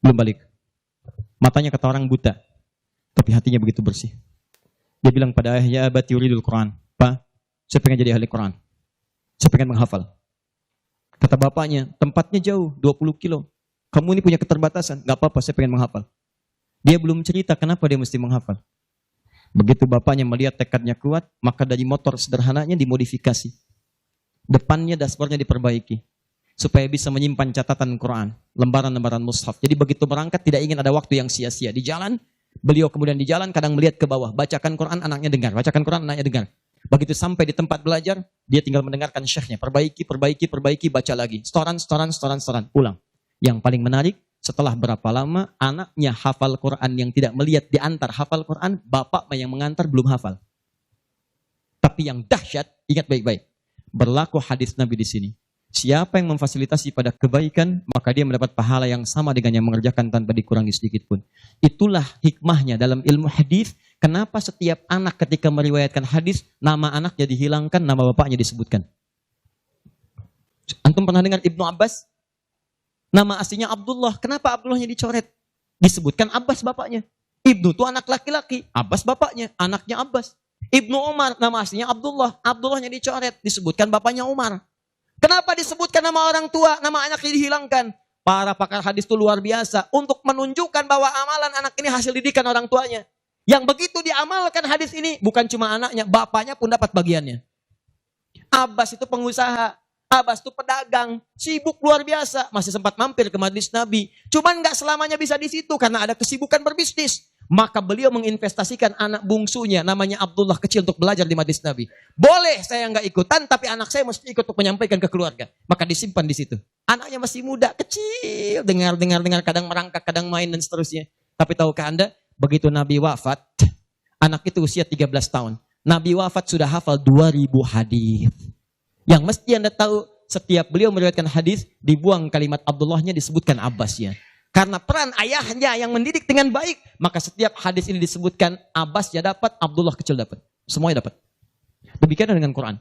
belum balik. Matanya kata orang buta, tapi hatinya begitu bersih. Dia bilang pada ayahnya, abati yuridul Quran. Pak, saya pengen jadi ahli Quran. Saya pengen menghafal. Kata bapaknya, tempatnya jauh, 20 kilo. Kamu ini punya keterbatasan. Gak apa-apa, saya pengen menghafal. Dia belum cerita kenapa dia mesti menghafal. Begitu bapaknya melihat tekadnya kuat, maka dari motor sederhananya dimodifikasi. Depannya dashboardnya diperbaiki. Supaya bisa menyimpan catatan Quran. Lembaran-lembaran mushaf. Jadi begitu berangkat tidak ingin ada waktu yang sia-sia. Di jalan, beliau kemudian di jalan kadang melihat ke bawah. Bacakan Quran, anaknya dengar. Bacakan Quran, anaknya dengar. Begitu sampai di tempat belajar, dia tinggal mendengarkan syekhnya. Perbaiki, baca lagi. Setoran, pulang. Yang paling menarik, setelah berapa lama, anaknya hafal Quran yang tidak melihat diantar hafal Quran, bapak yang mengantar belum hafal. Tapi yang dahsyat, ingat baik-baik. Berlaku hadis Nabi di sini. Siapa yang memfasilitasi pada kebaikan, maka dia mendapat pahala yang sama dengan yang mengerjakan tanpa dikurangi sedikit pun. Itulah hikmahnya dalam ilmu hadis. Kenapa setiap anak ketika meriwayatkan hadis, nama anaknya dihilangkan, nama bapaknya disebutkan. Antum pernah dengar Ibnu Abbas? Nama aslinya Abdullah. Kenapa Abdullahnya dicoret? Disebutkan Abbas bapaknya. Ibnu itu anak laki-laki. Abbas bapaknya. Anaknya Abbas. Ibnu Umar, nama aslinya Abdullah. Abdullahnya dicoret. Disebutkan bapaknya Umar. Kenapa disebutkan nama orang tua, nama anaknya dihilangkan? Para pakar hadis itu luar biasa. Untuk menunjukkan bahwa amalan anak ini hasil didikan orang tuanya. Yang begitu diamalkan hadis ini, bukan cuma anaknya, bapaknya pun dapat bagiannya. Abbas itu pengusaha. Abbas itu pedagang. Sibuk luar biasa. Masih sempat mampir ke majelis Nabi. Cuman gak selamanya bisa di situ karena ada kesibukan berbisnis. Maka beliau menginvestasikan anak bungsunya namanya Abdullah kecil untuk belajar di majelis Nabi. Boleh saya nggak ikutan, tapi anak saya mesti ikut untuk menyampaikan ke keluarga. Maka disimpan di situ. Anaknya masih muda, kecil, dengar, kadang merangkak, kadang main dan seterusnya. Tapi tahukah Anda, begitu Nabi wafat, anak itu usia 13 tahun. Nabi wafat sudah hafal 2000 hadis. Yang mesti Anda tahu, setiap beliau meriwayatkan hadis, dibuang kalimat Abdullahnya, disebutkan Abbasnya. Karena peran ayahnya yang mendidik dengan baik, maka setiap hadis ini disebutkan Abbasnya dapat, Abdullah kecil dapat. Semuanya dapat. Demikian dengan Quran.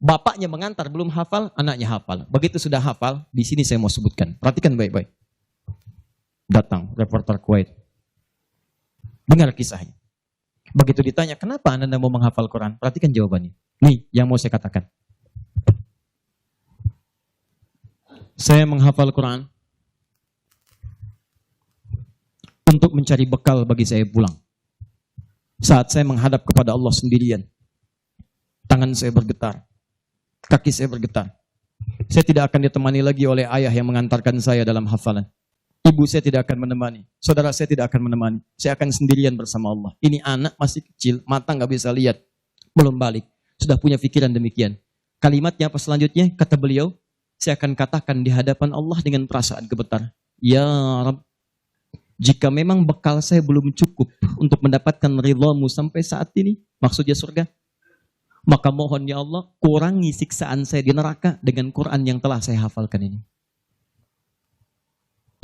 Bapaknya mengantar belum hafal, anaknya hafal. Begitu sudah hafal, di sini saya mau sebutkan. Perhatikan baik-baik. Datang reporter Kuwait. Dengar kisahnya. Begitu ditanya, kenapa Anda mau menghafal Quran? Perhatikan jawabannya. Nih, yang mau saya katakan. Saya menghafal Quran untuk mencari bekal bagi saya pulang. Saat saya menghadap kepada Allah sendirian, tangan saya bergetar, kaki saya bergetar. Saya tidak akan ditemani lagi oleh ayah yang mengantarkan saya dalam hafalan. Ibu saya tidak akan menemani, saudara saya tidak akan menemani. Saya akan sendirian bersama Allah. Ini anak masih kecil, mata nggak bisa lihat, belum balik, sudah punya pikiran demikian. Kalimatnya apa selanjutnya? Kata beliau, saya akan katakan di hadapan Allah dengan perasaan gemetar. Ya Rabb, jika memang bekal saya belum cukup untuk mendapatkan ridhamu sampai saat ini, maksudnya surga, maka mohon ya Allah, kurangi siksaan saya di neraka dengan Quran yang telah saya hafalkan ini.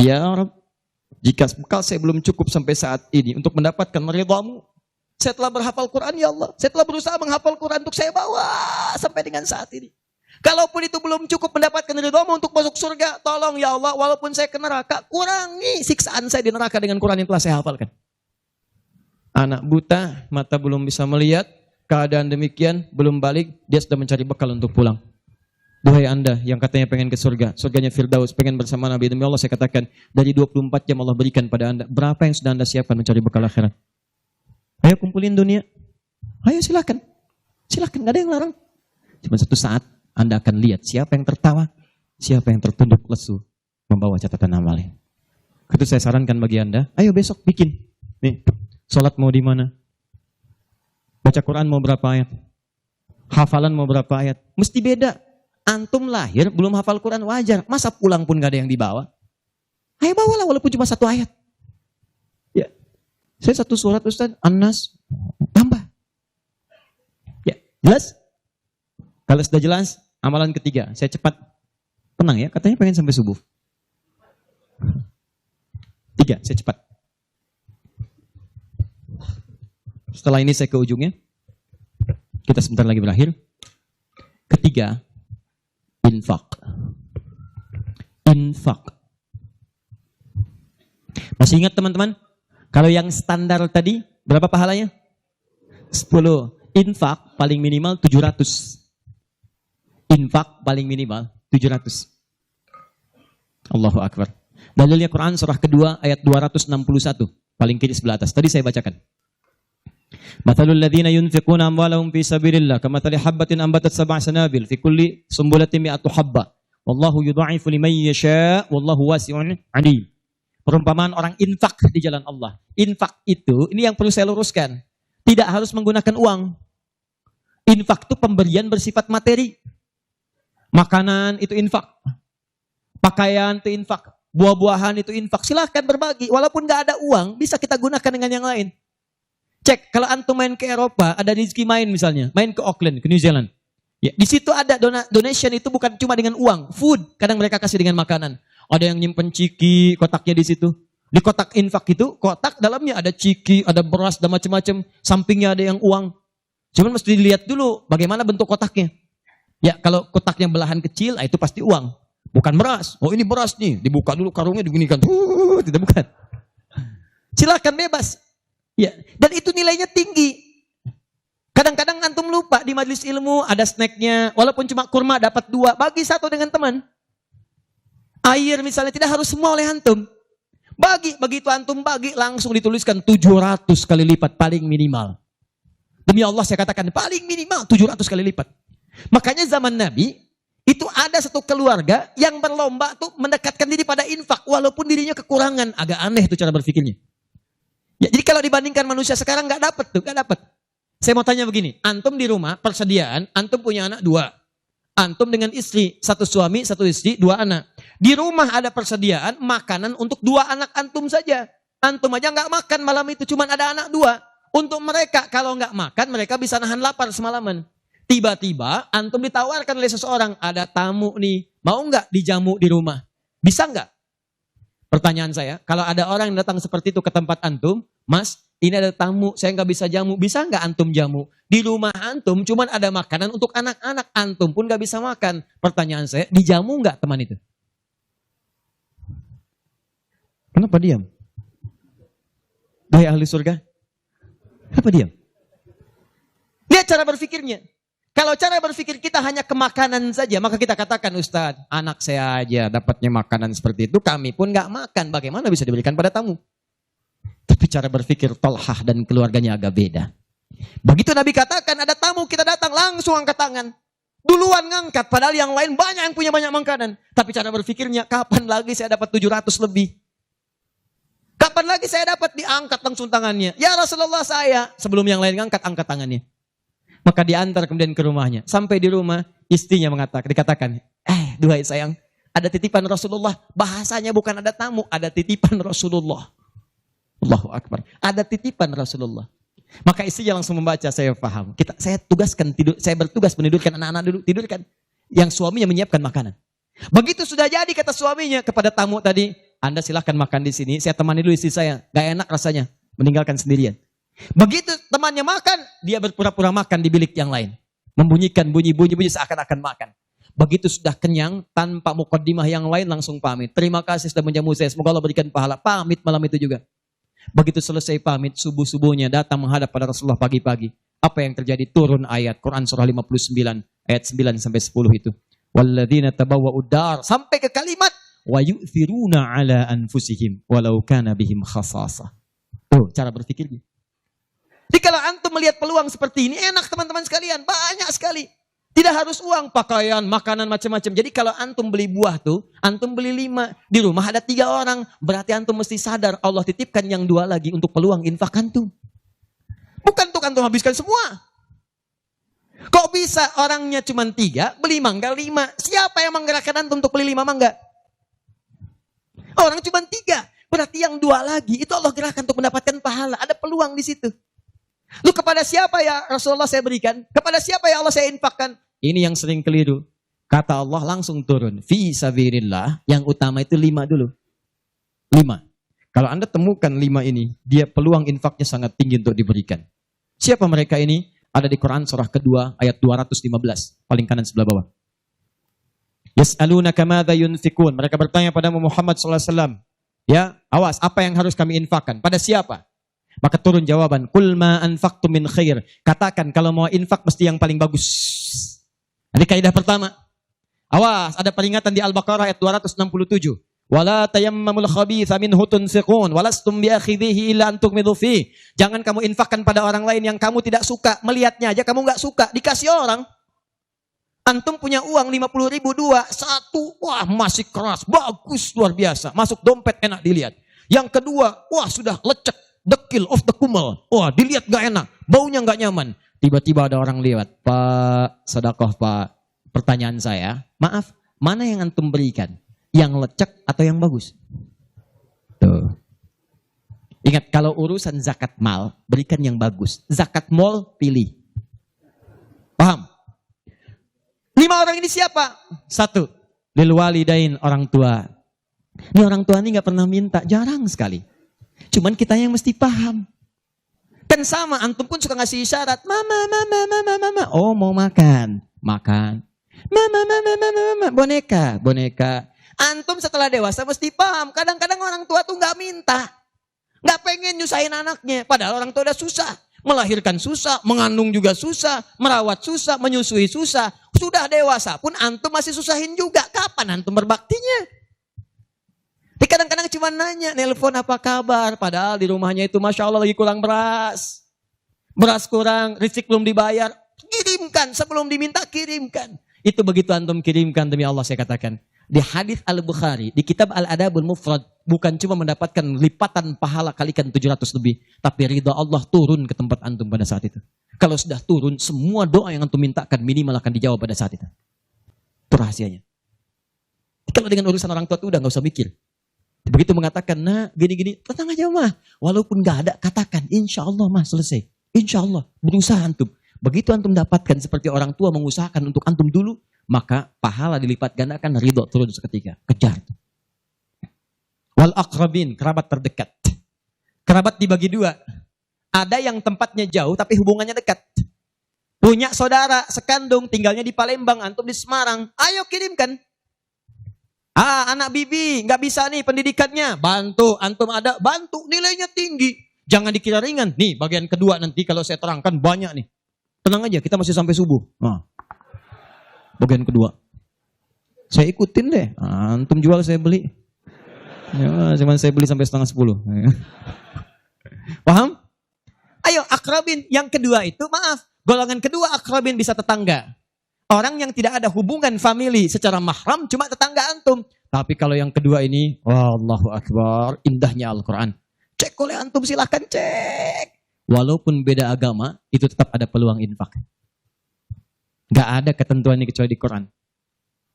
Ya Rabb, jika bekal saya belum cukup sampai saat ini untuk mendapatkan ridhamu, saya telah berhafal Quran ya Allah. Saya telah berusaha menghafal Quran untuk saya bawa sampai dengan saat ini. Kalaupun itu belum cukup mendapatkan ridhamu untuk masuk surga, tolong ya Allah, walaupun saya ke neraka, kurangi siksaan saya di neraka dengan Quran yang telah saya hafalkan. Anak buta, mata belum bisa melihat, keadaan demikian, belum balik, dia sudah mencari bekal untuk pulang. Duhai Anda yang katanya pengen ke surga, surganya Firdaus, pengen bersama Nabi, demi Allah saya katakan, dari 24 jam Allah berikan pada Anda, berapa yang sudah Anda siapkan mencari bekal akhirat? Ayo kumpulin dunia, ayo silakan, silakan, gak ada yang larang. Cuma satu saat, Anda akan lihat siapa yang tertawa, siapa yang tertunduk lesu, membawa catatan amalnya. Itu saya sarankan bagi Anda, ayo besok bikin. Nih, sholat mau di mana? Baca Quran mau berapa ayat? Hafalan mau berapa ayat? Mesti beda. Antum lahir belum hafal Quran wajar. Masa pulang pun gak ada yang dibawa? Ayo bawalah walaupun cuma satu ayat. Ya, saya satu surat Ustaz, An-Nas, tambah. Ya, jelas? Kalau sudah jelas, amalan ketiga. Saya cepat. Tenang ya, katanya pengen sampai subuh. 3, saya cepat. Setelah ini saya ke ujungnya. Kita sebentar lagi berakhir. Ketiga, infak. Infak. Masih ingat teman-teman? Kalau yang standar tadi, berapa pahalanya? 10. Infak paling minimal 700. Infak paling minimal 700. Allahu Akbar. Dalilnya Quran surah kedua ayat 261. Paling kiri sebelah atas. Tadi saya bacakan. Mathalul ladzina yunfiquna amwalahum fi sabilillah kamathali habbatin ambatat sab'a sanabil fi kulli sumbulatin mi'atu habba. Wallahu yudha'ifu liman yasha' wallahu wasi'un 'alim. Perumpamaan orang infak di jalan Allah. Infak itu, ini yang perlu saya luruskan. Tidak harus menggunakan uang. Infak itu pemberian bersifat materi. Makanan itu infak. Pakaian itu infak. Buah-buahan itu infak. Silahkan berbagi. Walaupun gak ada uang, bisa kita gunakan dengan yang lain. Cek, kalau antum main ke Eropa, ada rezeki main misalnya. Main ke Auckland, ke New Zealand. Ya, di situ ada donation itu bukan cuma dengan uang. Food, kadang mereka kasih dengan makanan. Ada yang nyimpen ciki, kotaknya di situ. Di kotak infak itu, kotak dalamnya ada ciki, ada beras, dan macam-macam. Sampingnya ada yang uang. Cuman mesti dilihat dulu bagaimana bentuk kotaknya. Ya, kalau kotaknya belahan kecil, itu pasti uang. Bukan beras. Oh ini beras nih. Dibuka dulu karungnya, digunikan. Tidak bukan. Silakan bebas. Ya, dan itu nilainya tinggi. Kadang-kadang antum lupa di majelis ilmu ada snacknya. Walaupun cuma kurma dapat 2. Bagi 1 dengan teman. Air misalnya tidak harus semua oleh antum. Begitu antum bagi langsung dituliskan 700 kali lipat paling minimal. Demi Allah saya katakan paling minimal 700 kali lipat. Makanya zaman Nabi, itu ada satu keluarga yang berlomba tuh mendekatkan diri pada infak. Walaupun dirinya kekurangan. Agak aneh itu cara berpikirnya. Ya, jadi kalau dibandingkan manusia sekarang gak dapat. Saya mau tanya begini. Antum di rumah, persediaan, antum punya anak 2. Antum dengan istri, 1 suami, 1 istri, 2 anak. Di rumah ada persediaan makanan untuk 2 anak antum saja. Antum aja gak makan malam itu, cuma ada anak 2. Untuk mereka, kalau gak makan, mereka bisa nahan lapar semalaman. Tiba-tiba antum ditawarkan oleh seseorang, ada tamu nih, mau nggak dijamu di rumah? Bisa nggak? Pertanyaan saya, kalau ada orang yang datang seperti itu ke tempat antum, Mas, ini ada tamu, saya nggak bisa jamu, bisa nggak antum jamu? Di rumah antum cuman ada makanan untuk anak-anak, antum pun nggak bisa makan. Pertanyaan saya, dijamu nggak teman itu? Kenapa diam? Hai ahli surga. Kenapa diam? Lihat cara berpikirnya. Kalau cara berpikir kita hanya ke makanan saja, maka kita katakan, Ustadz, anak saya aja dapatnya makanan seperti itu, kami pun nggak makan. Bagaimana bisa diberikan pada tamu? Tapi cara berpikir Tolhah dan keluarganya agak beda. Begitu Nabi katakan ada tamu, kita datang langsung angkat tangan. Duluan ngangkat, padahal yang lain banyak yang punya banyak makanan. Tapi cara berpikirnya, kapan lagi saya dapat 700 lebih? Kapan lagi saya dapat diangkat langsung tangannya? Ya Rasulullah saya. Sebelum yang lain ngangkat, angkat tangannya. Maka diantar kemudian ke rumahnya. Sampai di rumah, istrinya dikatakan, duhai sayang, ada titipan Rasulullah. Bahasanya bukan ada tamu, ada titipan Rasulullah. Allahu Akbar. Ada titipan Rasulullah. Maka istrinya langsung membaca, saya paham. Saya bertugas menidurkan anak-anak dulu, tidurkan. Yang suaminya menyiapkan makanan. Begitu sudah jadi kata suaminya kepada tamu tadi, Anda silahkan makan di sini, saya temani dulu istri saya. Gak enak rasanya, meninggalkan sendirian. Begitu temannya makan, dia berpura-pura makan di bilik yang lain. Membunyikan bunyi-bunyi seakan-akan makan. Begitu sudah kenyang, tanpa mukaddimah yang lain langsung pamit. Terima kasih sudah menjamu saya, semoga Allah berikan pahala. Pamit malam itu juga. Begitu selesai pamit, subuh-subuhnya datang menghadap pada Rasulullah pagi-pagi. Apa yang terjadi? Turun ayat Quran surah 59 ayat 9 sampai 10 itu. Walladzina tabawwa'ud dar, sampai ke kalimat wa yu'thiruna ala anfusihim walau kana bihim khasasah. Oh, cara berpikirnya. Jadi kalau antum melihat peluang seperti ini, enak teman-teman sekalian, banyak sekali. Tidak harus uang, pakaian, makanan, macam-macam. Jadi kalau antum beli buah tuh, antum beli 5. Di rumah ada 3 orang. Berarti antum mesti sadar, Allah titipkan yang 2 lagi untuk peluang infak antum. Bukan untuk antum habiskan semua. Kok bisa orangnya cuma 3, beli mangga 5. Siapa yang menggerakkan antum untuk beli 5 mangga? Orang cuma 3. Berarti yang 2 lagi, itu Allah gerakkan untuk mendapatkan pahala. Ada peluang di situ. Lu kepada siapa ya Rasulullah saya berikan? Kepada siapa ya Allah saya infakkan? Ini yang sering keliru. Kata Allah langsung turun. Fi sabilillah. Yang utama itu 5 dulu. 5. Kalau Anda temukan 5 ini, dia peluang infaknya sangat tinggi untuk diberikan. Siapa mereka ini? Ada di Quran surah kedua ayat 215. Paling kanan sebelah bawah. Yas'alunaka madza yunfikun. Mereka bertanya pada Muhammad SAW. Ya, awas, apa yang harus kami infakkan? Pada siapa? Maka turun jawaban, kul ma anfaqtum min khair. Katakan kalau mau infak mesti yang paling bagus. Ini kaidah pertama. Awas, ada peringatan di Al-Baqarah ayat 267. Wala tayammamul khabitha minhu tunfiqun walastum biakhidhihi illa an tughmidu fi. Jangan kamu infakkan pada orang lain yang kamu tidak suka. Melihatnya aja kamu enggak suka, dikasih orang. Antum punya uang 50.000 2, 1, wah masih keras, bagus, luar biasa. Masuk dompet enak dilihat. Yang kedua, wah sudah lecek, dekil of the kumel. Wah dilihat gak enak, baunya gak nyaman. Tiba-tiba ada orang lewat, Pak, sedekah Pak. Pertanyaan saya, maaf, mana yang antum berikan? Yang lecek atau yang bagus? Tuh. Ingat, kalau urusan zakat mal, berikan yang bagus. Zakat mal, pilih. Paham? 5 orang ini siapa? 1, lil walidain, orang tua. Ini orang tua ini gak pernah minta, jarang sekali. Cuman kita yang mesti paham. Kan sama, antum pun suka ngasih isyarat. Mama. Oh mau makan. Makan. Mama. Boneka. Antum setelah dewasa mesti paham. Kadang-kadang orang tua tuh gak minta. Gak pengen nyusahin anaknya. Padahal orang tua udah susah. Melahirkan susah, mengandung juga susah, merawat susah, menyusui susah. Sudah dewasa pun antum masih susahin juga. Kapan antum berbaktinya? Kadang-kadang cuma nanya, nelpon apa kabar. Padahal di rumahnya itu Masya Allah lagi kurang beras. Beras kurang, listrik belum dibayar. Kirimkan, sebelum diminta kirimkan. Itu begitu antum kirimkan, demi Allah saya katakan. Di hadis Al-Bukhari, di kitab Al-Adabul Mufrad, bukan cuma mendapatkan lipatan pahala kalikan 700 lebih. Tapi ridha Allah turun ke tempat antum pada saat itu. Kalau sudah turun, semua doa yang antum mintakan minimal akan dijawab pada saat itu. Itu rahasianya. Kalau dengan urusan orang tua itu udah gak usah mikir. Begitu mengatakan, nah gini-gini, tenang aja mah. Walaupun gak ada, katakan, insya Allah mah selesai. Insya Allah, berusaha antum. Begitu antum dapatkan seperti orang tua mengusahakan untuk antum dulu, maka pahala dilipat gandakan, ridho turun seketika. Kejar. Wal aqrabin, kerabat terdekat. Kerabat dibagi dua. Ada yang tempatnya jauh tapi hubungannya dekat. Punya saudara sekandung tinggalnya di Palembang, antum di Semarang. Ayo kirimkan. Anak bibi nggak bisa nih pendidikannya. Bantu, antum ada, bantu, nilainya tinggi. Jangan dikira ringan. Nih bagian kedua nanti kalau saya terangkan banyak nih. Tenang aja, kita masih sampai subuh. Nah, bagian kedua. Saya ikutin deh. Antum jual, saya beli. Ya, cuman saya beli sampai 9:30. Paham? Ayo, akrabin. Yang kedua itu, maaf. Golongan kedua akrabin bisa tetangga. Orang yang tidak ada hubungan famili secara mahram, cuma tetangga antum. Tapi kalau yang kedua ini, Allahu Akbar, indahnya Al-Quran. Cek oleh antum, silahkan cek. Walaupun beda agama, itu tetap ada peluang infak. Gak ada ketentuan ini kecuali di Quran.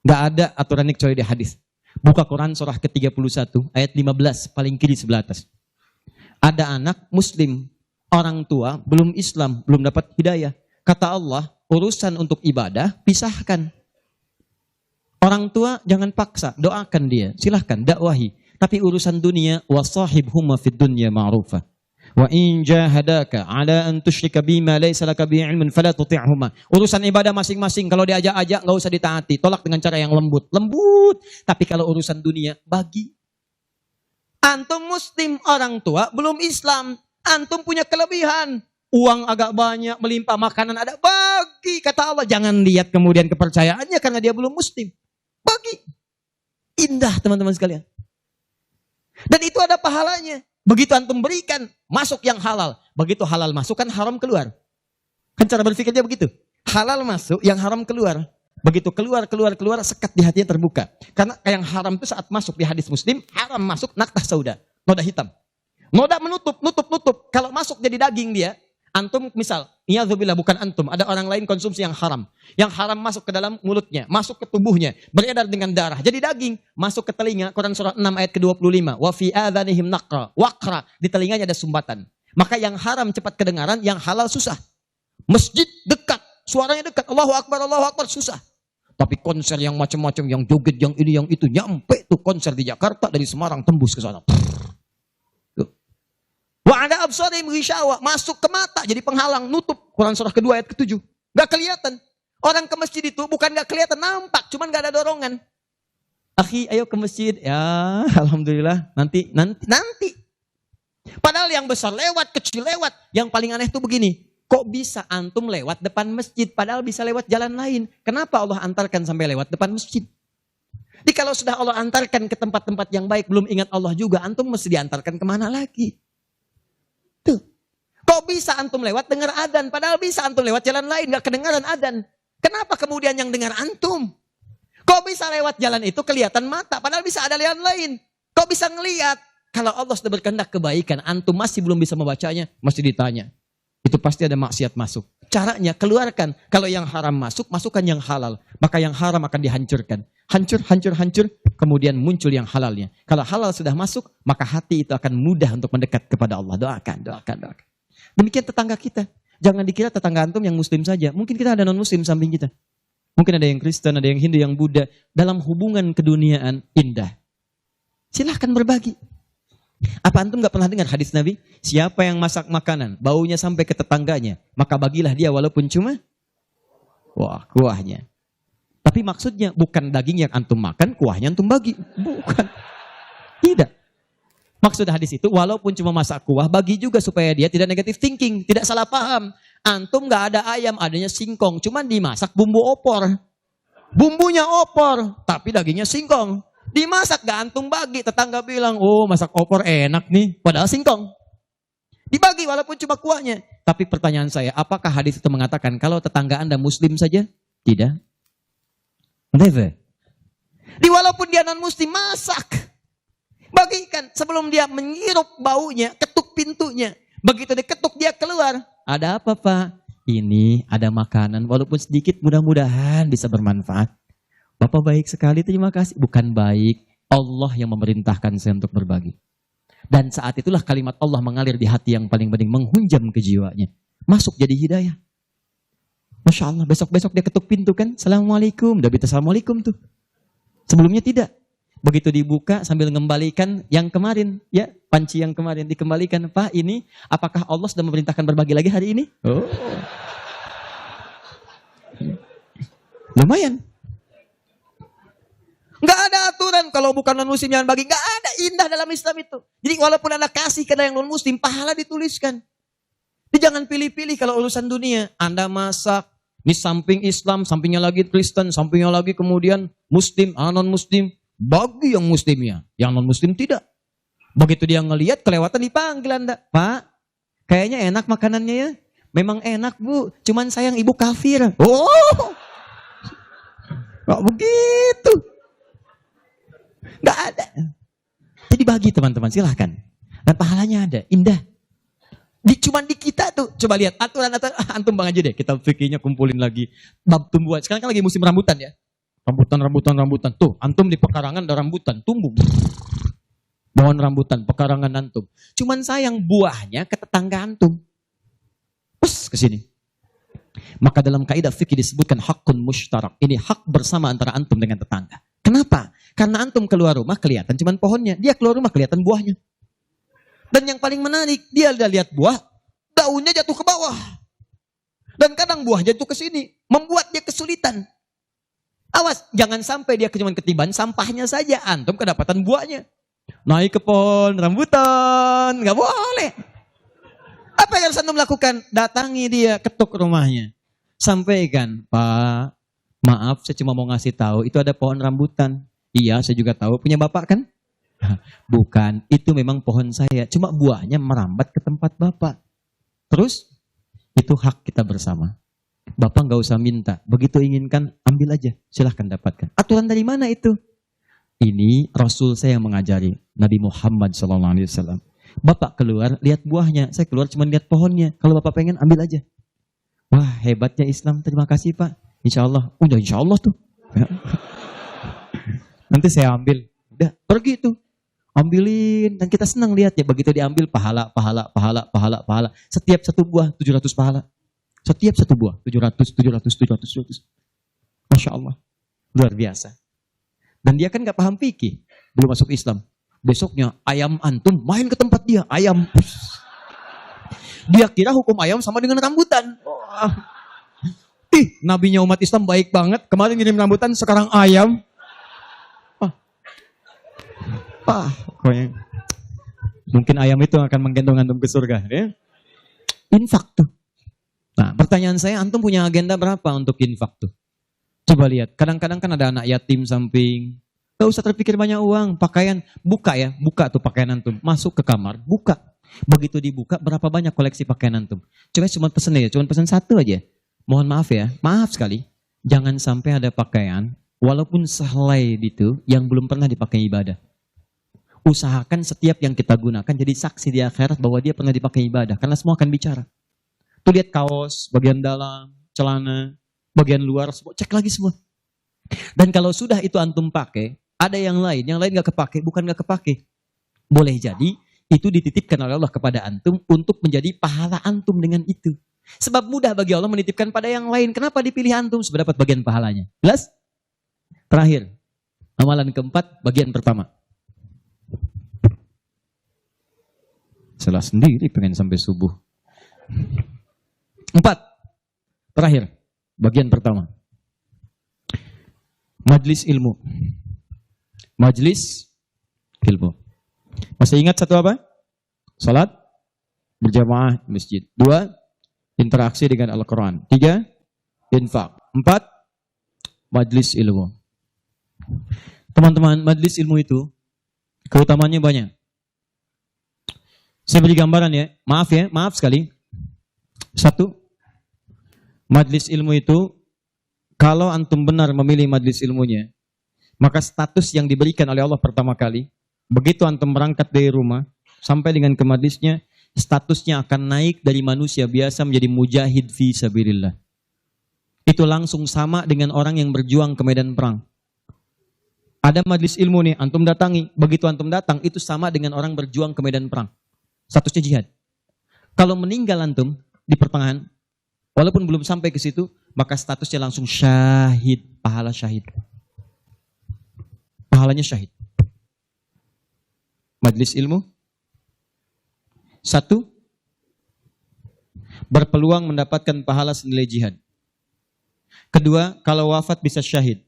Gak ada aturan ini kecuali di hadis. Buka Quran surah ke-31, ayat 15, paling kiri sebelah atas. Ada anak muslim, orang tua, belum Islam, belum dapat hidayah. Kata Allah, urusan untuk ibadah, pisahkan. Orang tua jangan paksa, doakan dia, silahkan, dakwahi. Tapi urusan dunia, wasahibhuma fid dunya ma'rufah. Wa in jahadaka ala an tusyrika bima laysa laka bihi ilmun fala tuti'huma. Urusan ibadah masing-masing, kalau diajak-ajak enggak usah ditaati, tolak dengan cara yang lembut. Lembut. Tapi kalau urusan dunia, bagi. Antum muslim, orang tua belum Islam, antum punya kelebihan, uang agak banyak, melimpah, makanan ada, bagi. Kata Allah, jangan lihat kemudian kepercayaannya karena dia belum muslim. Bagi. Indah teman-teman sekalian. Dan itu ada pahalanya. Begitu antum berikan, masuk yang halal. Begitu halal masuk, kan haram keluar. Kan cara berpikirnya begitu. Halal masuk, yang haram keluar. Begitu keluar, sekat di hatinya terbuka. Karena yang haram itu saat masuk di hadis Muslim, haram masuk naktah sauda, noda hitam. Noda menutup. Kalau masuk jadi daging dia, antum misal, niyadzubillah bukan antum, ada orang lain konsumsi yang haram. Yang haram masuk ke dalam mulutnya, masuk ke tubuhnya, beredar dengan darah, jadi daging, masuk ke telinga, Quran surah 6 ayat ke-25. Wa fi adhanihim naqra, waqra, di telinganya ada sumbatan. Maka yang haram cepat kedengaran, yang halal susah. Masjid dekat, suaranya dekat, Allahu Akbar, susah. Tapi konser yang macam-macam, yang joget, yang ini, yang itu, nyampe tuh konser di Jakarta, dari Semarang tembus ke sana. Wa ada absarihim ghishawa, masuk ke mata jadi penghalang, nutup. Quran surah kedua ayat ke-7. Gak kelihatan. Orang ke masjid itu bukan gak kelihatan, nampak, cuman gak ada dorongan. Akhi, ayo ke masjid. Ya, alhamdulillah, nanti. Padahal yang besar lewat, kecil lewat. Yang paling aneh itu begini, kok bisa antum lewat depan masjid padahal bisa lewat jalan lain? Kenapa Allah antarkan sampai lewat depan masjid? Jadi kalau sudah Allah antarkan ke tempat-tempat yang baik, belum ingat Allah juga, antum mesti diantarkan kemana lagi? Tuh. Kok bisa antum lewat dengar adzan, padahal bisa antum lewat jalan lain, gak kedengaran adzan. Kenapa kemudian yang dengar antum? Kok bisa lewat jalan itu kelihatan mata, padahal bisa ada jalan lain. Kok bisa ngelihat? Kalau Allah sudah berkehendak kebaikan, antum masih belum bisa membacanya, mesti ditanya. Itu pasti ada maksiat masuk. Caranya keluarkan. Kalau yang haram masuk, masukkan yang halal. Maka yang haram akan dihancurkan. Hancur. Kemudian muncul yang halalnya. Kalau halal sudah masuk, maka hati itu akan mudah untuk mendekat kepada Allah. Doakan. Demikian tetangga kita. Jangan dikira tetangga antum yang muslim saja. Mungkin kita ada non-muslim samping kita. Mungkin ada yang Kristen, ada yang Hindu, yang Buddha. Dalam hubungan keduniaan indah. Silahkan berbagi. Apa antum gak pernah dengar hadis Nabi? Siapa yang masak makanan, baunya sampai ke tetangganya, maka bagilah dia walaupun cuma kuahnya. Tapi maksudnya bukan daging yang antum makan, kuahnya antum bagi. Bukan. Tidak. Maksud hadis itu, walaupun cuma masak kuah, bagi juga supaya dia tidak negative thinking, tidak salah paham. Antum gak ada ayam, adanya singkong, cuman dimasak bumbu opor. Bumbunya opor, tapi dagingnya singkong. Dimasak gak antum bagi, tetangga bilang, oh masak opor enak nih, padahal singkong. Dibagi walaupun cuma kuahnya. Tapi pertanyaan saya, apakah hadis itu mengatakan kalau tetangga anda muslim saja? Tidak. Never. Walaupun dia non muslim, masak. Bagikan sebelum dia menghirup baunya, ketuk pintunya. Begitu diketuk dia keluar. Ada apa Pak? Ini ada makanan, walaupun sedikit mudah-mudahan bisa bermanfaat. Bapak baik sekali, terima kasih. Bukan baik, Allah yang memerintahkan saya untuk berbagi. Dan saat itulah kalimat Allah mengalir di hati yang paling bening, menghunjam ke jiwanya. Masuk jadi hidayah. Masya Allah, besok-besok dia ketuk pintu kan, Assalamualaikum, udah minta Assalamualaikum tuh. Sebelumnya tidak. Begitu dibuka sambil mengembalikan yang kemarin, ya, panci yang kemarin dikembalikan. Pak, ini apakah Allah sudah memerintahkan berbagi lagi hari ini? Oh. Lumayan. Nggak ada aturan kalau bukan non-muslim jangan bagi. Nggak ada, indah dalam Islam itu. Jadi walaupun Anda kasih ke yang non-muslim, pahala dituliskan. Jadi jangan pilih-pilih kalau urusan dunia. Anda masak, ini samping Islam, sampingnya lagi Kristen, sampingnya lagi kemudian Muslim, non-Muslim. Bagi yang Muslimnya, yang non-Muslim tidak. Begitu dia ngelihat kelewatan dipanggil Anda. Pak, kayaknya enak makanannya ya. Memang enak Bu, cuman sayang ibu kafir. Oh, nggak begitu. Nggak ada. Jadi bagi teman-teman, silahkan. Dan pahalanya ada, indah. Cuman di kita tuh, coba lihat aturan antum bang aja deh. Kita fikirnya kumpulin lagi. Bab tumbuhan, sekarang kan lagi musim rambutan ya. Rambutan. Tuh, antum di pekarangan ada rambutan, tumbuh. Pohon rambutan, pekarangan antum. Cuman sayang buahnya ke tetangga antum. Terus ke sini. Maka dalam kaidah fikih disebutkan hakun mushtarak. Ini hak bersama antara antum dengan tetangga. Kenapa? Karena antum keluar rumah kelihatan cuman pohonnya. Dia keluar rumah kelihatan buahnya. Dan yang paling menarik, dia udah lihat buah, daunnya jatuh ke bawah. Dan kadang buah jatuh ke sini, membuat dia kesulitan. Awas, jangan sampai dia cuma ketiban sampahnya saja, antum kedapatan buahnya. Naik ke pohon rambutan, nggak boleh. Apa yang harus antum lakukan? Datangi dia, ketuk rumahnya. Sampaikan, Pak, maaf saya cuma mau ngasih tahu, itu ada pohon rambutan. Iya, saya juga tahu, punya bapak kan? Bukan, itu memang pohon saya, cuma buahnya merambat ke tempat bapak. Terus, itu hak kita bersama. Bapak nggak usah minta, begitu inginkan ambil aja, silahkan dapatkan. Aturan dari mana itu? Ini Rasul saya yang mengajari, Nabi Muhammad SAW. Bapak keluar lihat buahnya, saya keluar cuma lihat pohonnya. Kalau bapak pengen ambil aja. Wah hebatnya Islam, terima kasih Pak. Insya Allah, udah insya Allah tuh. Nanti saya ambil, udah pergi tuh, ambilin dan kita senang lihat ya. Begitu diambil pahala. Setiap satu buah 700 pahala. Setiap satu buah, 700. Masya Allah, luar biasa. Dan dia kan gak paham fikih, belum masuk Islam. Besoknya ayam antum main ke tempat dia, ayam. Dia kira hukum ayam sama dengan rambutan. Nabinya umat Islam baik banget, kemarin ngirim rambutan, sekarang ayam. Pokoknya. Mungkin ayam itu akan menggendong antum ke surga. Ya? Infak tuh. Nah, pertanyaan saya, antum punya agenda berapa untuk infak tuh? Coba lihat, kadang-kadang kan ada anak yatim samping. Gak usah terpikir banyak uang, pakaian, buka tuh pakaian antum. Masuk ke kamar, buka. Begitu dibuka, berapa banyak koleksi pakaian antum? Coba cuma pesen aja, cuma pesen satu aja. Mohon maaf ya, maaf sekali. Jangan sampai ada pakaian, walaupun sehelai itu, yang belum pernah dipakai ibadah. Usahakan setiap yang kita gunakan jadi saksi di akhirat bahwa dia pernah dipakai ibadah. Karena semua akan bicara. Tuh lihat kaos, bagian dalam, celana, bagian luar, cek lagi semua. Dan kalau sudah itu antum pakai, ada yang lain gak kepake, bukan gak kepake. Boleh jadi, itu dititipkan oleh Allah kepada antum untuk menjadi pahala antum dengan itu. Sebab mudah bagi Allah menitipkan pada yang lain. Kenapa dipilih antum supaya dapat bagian pahalanya? Jelas? Terakhir, amalan keempat, bagian pertama. Salah sendiri pengen sampai subuh. 4. Terakhir, bagian pertama. Majlis ilmu. Majlis ilmu. Masih ingat satu apa? Salat berjamaah di masjid. 2. Interaksi dengan Al-Quran. 3. Infak. 4. Majlis ilmu. Teman-teman, majlis ilmu itu keutamaannya banyak. Saya beri gambaran ya. Maaf sekali. 1. Majlis ilmu itu, kalau antum benar memilih majlis ilmunya, maka status yang diberikan oleh Allah pertama kali, begitu antum berangkat dari rumah, sampai dengan ke majlisnya, statusnya akan naik dari manusia biasa menjadi mujahid fi sabilillah. Itu langsung sama dengan orang yang berjuang ke medan perang. Ada majlis ilmu nih, antum datangi, begitu antum datang, itu sama dengan orang berjuang ke medan perang. Statusnya jihad. Kalau meninggal antum di pertengahan, Walaupun belum sampai ke situ, maka statusnya langsung syahid, pahala syahid. Pahalanya syahid. Majelis ilmu. 1, berpeluang mendapatkan pahala senilai jihad. 2, kalau wafat bisa syahid.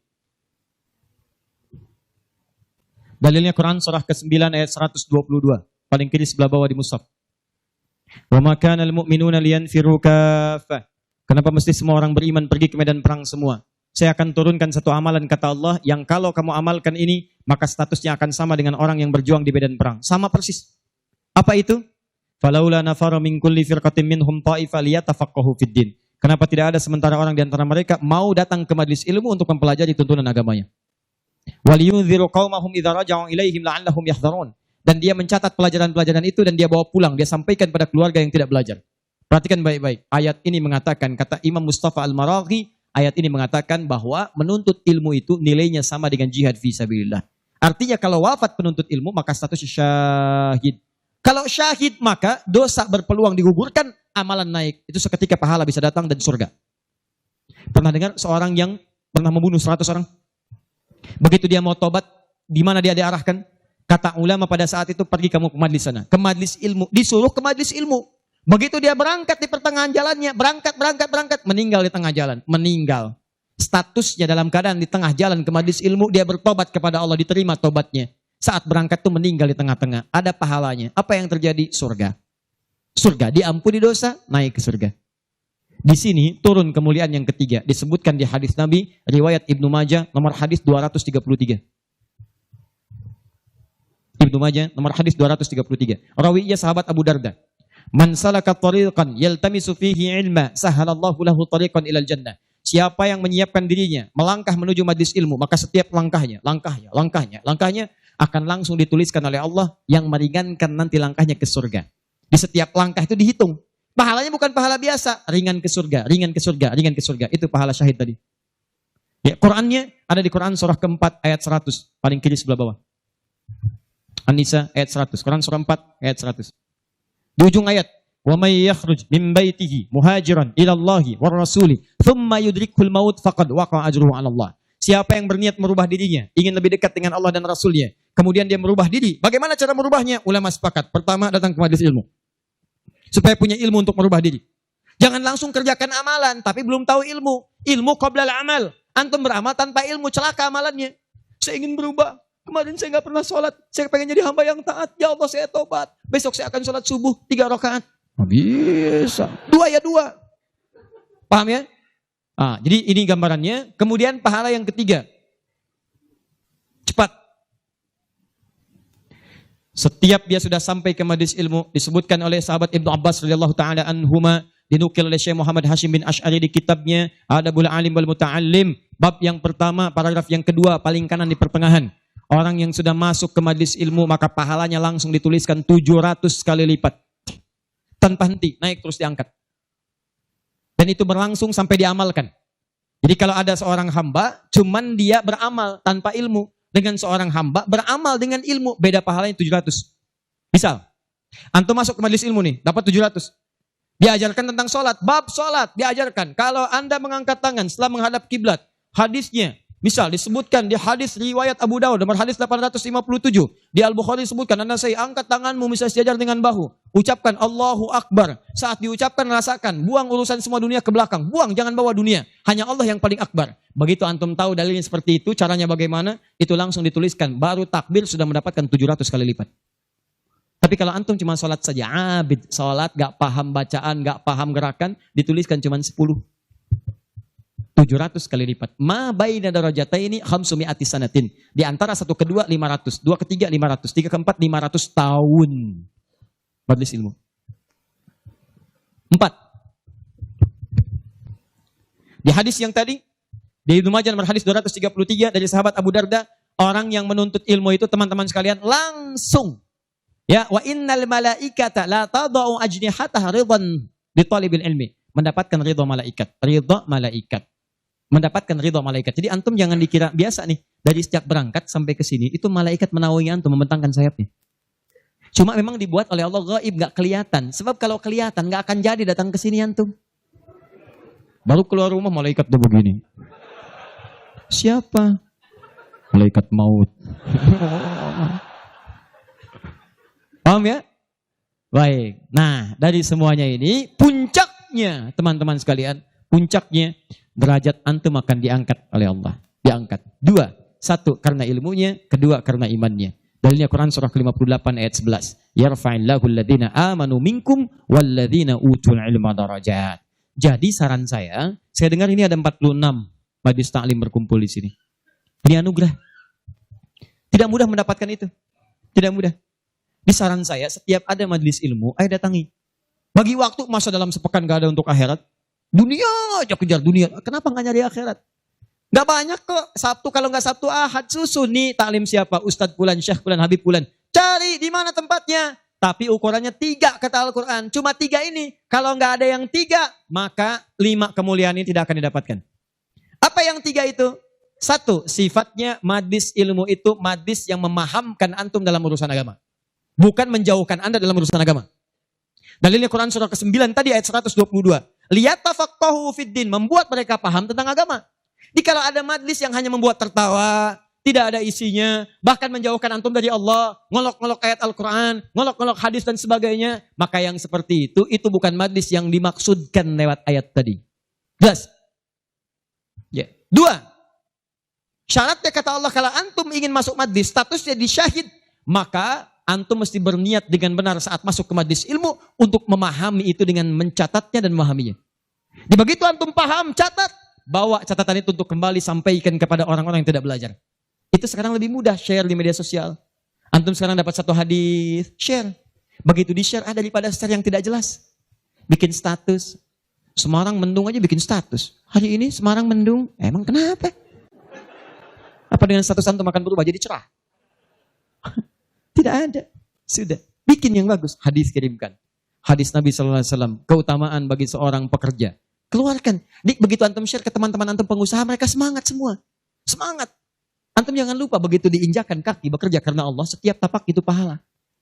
Dalilnya Quran surah ke-9 ayat 122. Paling kiri sebelah bawah di mushaf. Wa ma kana al-mu'minuna liyanfiru kaffah. Kenapa mesti semua orang beriman pergi ke medan perang semua? Saya akan turunkan satu amalan kata Allah yang kalau kamu amalkan ini, maka statusnya akan sama dengan orang yang berjuang di medan perang. Sama persis. Apa itu? Falaula nafara min kulli firqatin minhum ta'ifa liyatafaqahu fid din. Kenapa tidak ada sementara orang di antara mereka mau datang ke majelis ilmu untuk mempelajari tuntunan agamanya? Waliyunziru qaumahum idza raja'u ilaihim la'allahum yahdharun. Dan dia mencatat pelajaran-pelajaran itu dan dia bawa pulang, dia sampaikan pada keluarga yang tidak belajar. Perhatikan baik-baik. Ayat ini mengatakan, kata Imam Mustafa Al-Maraghi, ayat ini mengatakan bahwa menuntut ilmu itu nilainya sama dengan jihad fi sabilillah. Artinya kalau wafat penuntut ilmu maka statusnya syahid. Kalau syahid maka dosa berpeluang digugurkan, amalan naik. Itu seketika pahala bisa datang dan surga. Pernah dengar seorang yang pernah membunuh 100 orang? Begitu dia mau tobat, di mana dia diarahkan? Kata ulama pada saat itu, pergi kamu ke majlis sana. Ke majlis ilmu. Disuruh ke majlis ilmu. Begitu dia berangkat di pertengahan jalannya, berangkat, meninggal di tengah jalan. Meninggal. Statusnya dalam keadaan di tengah jalan ke majlis ilmu, dia bertobat kepada Allah, diterima tobatnya. Saat berangkat itu meninggal di tengah-tengah. Ada pahalanya. Apa yang terjadi? Surga. Surga. Diampuni dosa, naik ke surga. Di sini turun kemuliaan yang ketiga. Disebutkan di hadis Nabi, riwayat Ibnu Majah, nomor hadis 233. Ibnu Majah, nomor hadis 233. Rawinya sahabat Abu Darda. Man salaka tariqan yaltamisu fihi ilma, sahalallahu lahu tariqan ilal jannah. Siapa yang menyiapkan dirinya, melangkah menuju majlis ilmu, maka setiap langkahnya akan langsung dituliskan oleh Allah yang meringankan nanti langkahnya ke surga. Di setiap langkah itu dihitung. Pahalanya bukan pahala biasa, ringan ke surga, ringan ke surga, ringan ke surga. Itu pahala syahid tadi. Ya, Qurannya ada di Quran surah keempat ayat 100, paling kiri sebelah bawah. An-Nisa ayat 100, Quran surah 4 ayat 100. Di ujung ayat, wa may yakhruj min baitihi muhajiran ila Allahi war rasuli thumma yudrikul maut faqad waqa'a ajruhu 'ala Allah. Siapa yang berniat merubah dirinya, ingin lebih dekat dengan Allah dan Rasulnya, kemudian dia merubah diri. Bagaimana cara merubahnya? Ulama sepakat. Pertama, datang ke majelis ilmu. Supaya punya ilmu untuk merubah diri. Jangan langsung kerjakan amalan, tapi belum tahu ilmu. Ilmu qoblal amal. Antum beramal tanpa ilmu, celaka amalannya. Saya ingin berubah. Kemarin saya nggak pernah sholat. Saya pengen jadi hamba yang taat. Ya Allah, saya tobat. Besok saya akan sholat subuh 3 rakaat. Bisa. 2 ya 2. Paham ya? Jadi ini gambarannya. Kemudian pahala yang ketiga. Cepat. Setiap dia sudah sampai ke majelis ilmu, disebutkan oleh sahabat Ibnu Abbas radhiyallahu taala anhuma, dinukil oleh Syekh Muhammad Hashim bin Asy'ari di kitabnya Adabul Alim wal Muta'allim, bab yang pertama, paragraf yang kedua, paling kanan di pertengahan. Orang yang sudah masuk ke majelis ilmu maka pahalanya langsung dituliskan 700 kali lipat. Tanpa henti, naik terus diangkat. Dan itu berlangsung sampai diamalkan. Jadi kalau ada seorang hamba, cuman dia beramal tanpa ilmu. Dengan seorang hamba beramal dengan ilmu, beda pahalanya 700. Misal, antum masuk ke majelis ilmu nih, dapat 700. Diajarkan tentang sholat, bab sholat diajarkan. Kalau anda mengangkat tangan setelah menghadap kiblat, hadisnya, misal disebutkan di hadis riwayat Abu Dawud, nomor hadis 857. Di Al-Bukhari disebutkan, anda saya angkat tanganmu bisa sejajar dengan bahu. Ucapkan Allahu Akbar. Saat diucapkan rasakan, buang urusan semua dunia ke belakang. Buang, jangan bawa dunia. Hanya Allah yang paling akbar. Begitu antum tahu dalilnya seperti itu, caranya bagaimana, itu langsung dituliskan. Baru takbir sudah mendapatkan 700 kali lipat. Tapi kalau antum cuma sholat saja, abid, sholat, gak paham bacaan, gak paham gerakan, dituliskan cuma 10. 700 kali lipat. Ma baina darajataini khamsumi'ati sanatin. Di antara satu kedua 500, dua ketiga 500, tiga keempat 500 tahun. Majelis ilmu. 4. Di hadis yang tadi, di Ibnu Majah nomor hadis 233 dari sahabat Abu Darda, orang yang menuntut ilmu itu teman-teman sekalian langsung, ya, wa innal malaikata la tadau ajnihataha ridwan li talibil ilmi, mendapatkan ridha malaikat, mendapatkan ridha malaikat. Jadi antum jangan dikira biasa nih, dari sejak berangkat sampai ke sini itu malaikat menaungi antum, membentangkan sayapnya. Cuma memang dibuat oleh Allah gaib, gak kelihatan. Sebab kalau kelihatan gak akan jadi datang ke sini antum. Baru keluar rumah malaikat udah begini. Siapa? Malaikat maut. Paham ya? Baik. Nah, dari semuanya ini puncaknya teman-teman sekalian, puncaknya derajat antum akan diangkat oleh Allah. Diangkat. Dua. Satu karena ilmunya, kedua karena imannya. Dalilnya Quran surah ke-58 ayat 11. Yarfa'illahu alladhina amanu minkum walladhina utul ilma darajat. Jadi saran saya dengar ini ada 46 majlis taklim berkumpul di sini. Ini anugerah. Tidak mudah mendapatkan itu. Tidak mudah. Di saran saya, setiap ada majlis ilmu, ayo datangi. Bagi waktu, masa dalam sepekan gak ada untuk akhirat. Dunia aja kejar dunia. Kenapa gak nyari akhirat? Gak banyak kok. Sabtu, kalau gak Sabtu, Ahad, susun. Nih taklim siapa? Ustadz Fulan, Syekh Fulan, Habib Fulan. Cari di mana tempatnya. Tapi ukurannya 3 kata Al-Quran. Cuma 3 ini. Kalau gak ada yang 3, maka 5 kemuliaan ini tidak akan didapatkan. Apa yang 3 itu? 1, sifatnya majlis ilmu itu majlis yang memahamkan antum dalam urusan agama. Bukan menjauhkan anda dalam urusan agama. Dalilnya Quran surah ke-9 tadi ayat 122. Liyatafaqahu fiddin, membuat mereka paham tentang agama. Jadi kalau ada majlis yang hanya membuat tertawa, tidak ada isinya, bahkan menjauhkan antum dari Allah, ngolok-ngolok ayat Al-Quran, ngolok-ngolok hadis dan sebagainya, maka yang seperti itu bukan majlis yang dimaksudkan lewat ayat tadi. Jelas? Ya. 2. Syaratnya kata Allah, kalau antum ingin masuk majlis, statusnya disyahid, maka antum mesti berniat dengan benar saat masuk ke majlis ilmu untuk memahami itu dengan mencatatnya dan memahaminya. Di begitu antum paham, catat, bawa catatan itu untuk kembali sampaikan kepada orang-orang yang tidak belajar. Itu sekarang lebih mudah, share di media sosial. Antum sekarang dapat 1 hadis, share. Begitu di-share ada daripada share yang tidak jelas. Bikin status. Semarang mendung aja bikin status. Hari ini Semarang mendung, emang kenapa? Apa dengan status antum akan berubah jadi cerah? Tidak ada. Sudah. Bikin yang bagus. Hadis kirimkan. Hadis Nabi SAW. Keutamaan bagi seorang pekerja. Keluarkan. Begitu antum share ke teman-teman antum pengusaha, mereka semangat semua. Semangat. Antum jangan lupa begitu diinjakan kaki bekerja karena Allah, setiap tapak itu pahala.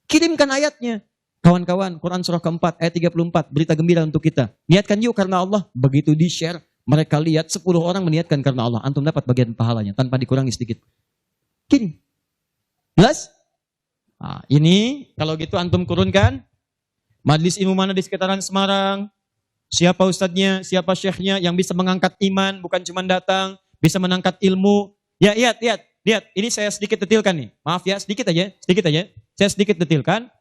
Kirimkan ayatnya. Kawan-kawan, Quran surah ke-4 ayat 34. Berita gembira untuk kita. Niatkan yuk karena Allah. Begitu di-share, mereka lihat 10 orang meniatkan karena Allah. Antum dapat bagian pahalanya tanpa dikurangi sedikit. Kirim. Jelas? Nah, ini kalau gitu antum kurunkan majlis ilmu mana di sekitaran Semarang, siapa ustadznya, siapa syekhnya yang bisa mengangkat iman, bukan cuma datang, bisa mengangkat ilmu. Ya, lihat. Ini saya sedikit detilkan nih. Maaf ya, sedikit aja. Saya sedikit detilkan.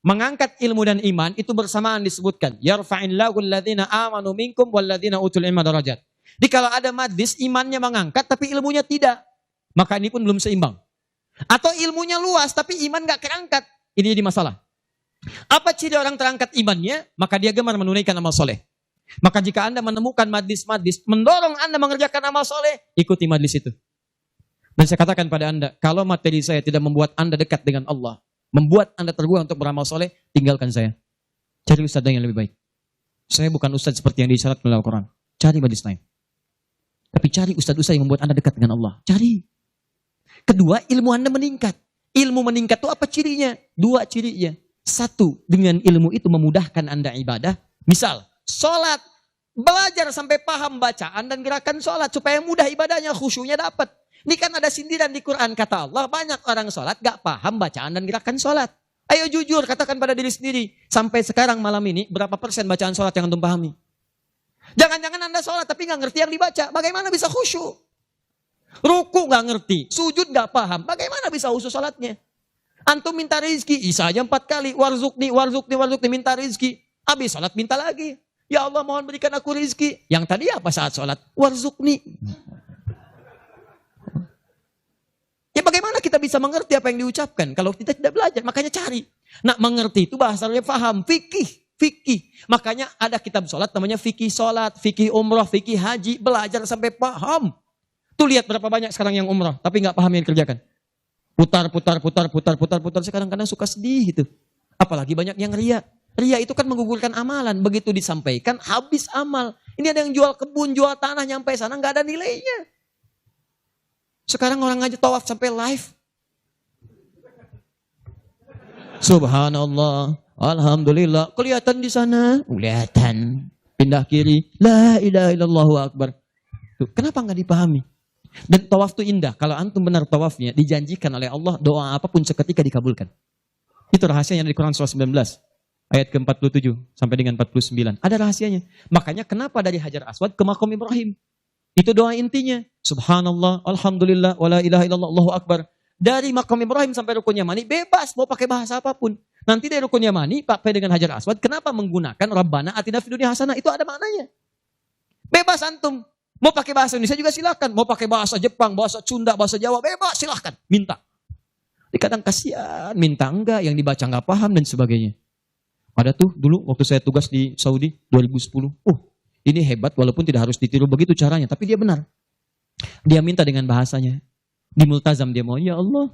Mengangkat ilmu dan iman itu bersamaan disebutkan. Yarfa'illahu alladhina amanu minkum walladhina utul ilma darajat. Jadi kalau ada majlis imannya mengangkat tapi ilmunya tidak, maka ini pun belum seimbang. Atau ilmunya luas tapi iman gak terangkat. Ini jadi masalah. Apa ciri orang terangkat imannya? Maka dia gemar menunaikan amal soleh. Maka jika anda menemukan majlis-majlis mendorong anda mengerjakan amal soleh, ikuti majlis itu. Dan saya katakan pada anda, kalau materi saya tidak membuat anda dekat dengan Allah, membuat anda terbuat untuk beramal soleh, tinggalkan saya. Cari ustadz yang lebih baik. Saya bukan ustadz seperti yang disyarat oleh Al-Quran. Cari majlis lain. Tapi cari ustadz-ustadz yang membuat anda dekat dengan Allah. Cari. Kedua, ilmu anda meningkat. Ilmu meningkat itu apa cirinya? 2 cirinya. 1, dengan ilmu itu memudahkan anda ibadah. Misal, sholat. Belajar sampai paham bacaan dan gerakan sholat. Supaya mudah ibadahnya, khusyuknya dapat. Ini kan ada sindiran di Quran. Kata Allah, banyak orang sholat gak paham bacaan dan gerakan sholat. Ayo jujur, katakan pada diri sendiri. Sampai sekarang malam ini, berapa persen bacaan sholat yang antum pahami? Jangan-jangan anda sholat tapi gak ngerti yang dibaca. Bagaimana bisa khusyuk? Ruku gak ngerti, sujud gak paham, bagaimana bisa khusyuk salatnya? Antum minta rezeki, isa aja 4 kali, warzukni, minta rezeki. Habis salat minta lagi. Ya Allah mohon berikan aku rezeki. Yang tadi apa saat salat? Warzukni. Ya bagaimana kita bisa mengerti apa yang diucapkan kalau kita tidak belajar? Makanya cari. Nah mengerti itu bahasanya paham, fikih. Makanya ada kitab salat namanya fikih salat, fikih umrah, fikih haji, belajar sampai paham. Tuh lihat berapa banyak sekarang yang umrah, tapi nggak paham yang dikerjakan. Putar. Sekarang kadang suka sedih gitu. Apalagi banyak yang ria. Ria itu kan menggugurkan amalan. Begitu disampaikan, habis amal. Ini ada yang jual kebun, jual tanah, nyampe sana nggak ada nilainya. Sekarang orang aja tawaf sampai live. Subhanallah, alhamdulillah. Kelihatan di sana, kelihatan. pindah kiri, la ilaha illallahu akbar. Tuh, kenapa nggak dipahami? Dan tawaf itu indah. Kalau antum benar tawafnya, dijanjikan oleh Allah doa apapun seketika dikabulkan. Itu rahasianya di Quran surah 19 ayat ke-47 sampai dengan 49. Ada rahasianya. Makanya kenapa dari Hajar Aswad ke Maqam Ibrahim? Itu doa intinya. Subhanallah, alhamdulillah, wala ilaha illallah, Allahu akbar. Dari Maqam Ibrahim sampai Rukun Yamani bebas mau pakai bahasa apapun. Nanti dari Rukun Yamani pakai dengan Hajar Aswad, kenapa menggunakan Rabbana atina fid dunya hasanah? Itu ada maknanya. Bebas antum. Mau pakai bahasa Indonesia juga silakan. Mau pakai bahasa Jepang, bahasa Sunda, bahasa Jawa, bebas silakan. Minta. Kadang kasihan, minta enggak, yang dibaca enggak paham dan sebagainya. Ada tuh dulu waktu saya tugas di Saudi 2010. Ini hebat walaupun tidak harus ditiru begitu caranya, tapi dia benar. Dia minta dengan bahasanya. Di multazam dia mau, ya Allah,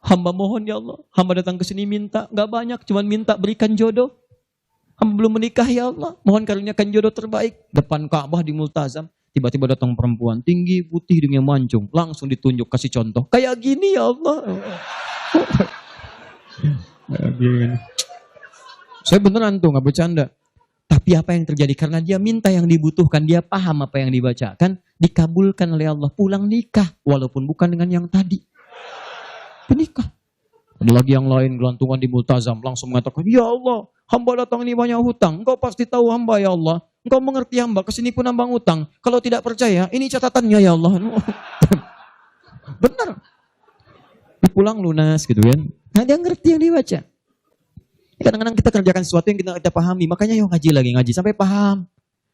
hamba mohon ya Allah, hamba datang ke sini minta, enggak banyak, cuman minta berikan jodoh. Hamba belum menikah ya Allah, mohon karuniakan jodoh terbaik. Depan Ka'bah di multazam, tiba-tiba datang perempuan tinggi, putih, hidungnya mancung, langsung ditunjuk kasih contoh. Kayak gini ya Allah. Saya beneran tuh, nggak bercanda. Tapi apa yang terjadi? Karena dia minta yang dibutuhkan, dia paham apa yang dibacakan, dikabulkan oleh Allah. Pulang nikah, walaupun bukan dengan yang tadi. Penikah. Ada lagi yang lain, gelantungan di multazam, langsung mengatakan, ya Allah, hamba datang ini banyak hutang. Engkau pasti tahu hamba ya Allah. Engkau mengerti hamba, kesini pun nambang hutang. Kalau tidak percaya, ini catatannya ya Allah. Benar. Pulang lunas gitu kan. Nah, dia ngerti yang dibaca. Kadang-kadang kita kerjakan sesuatu yang kita pahami. Makanya yuk ngaji sampai paham.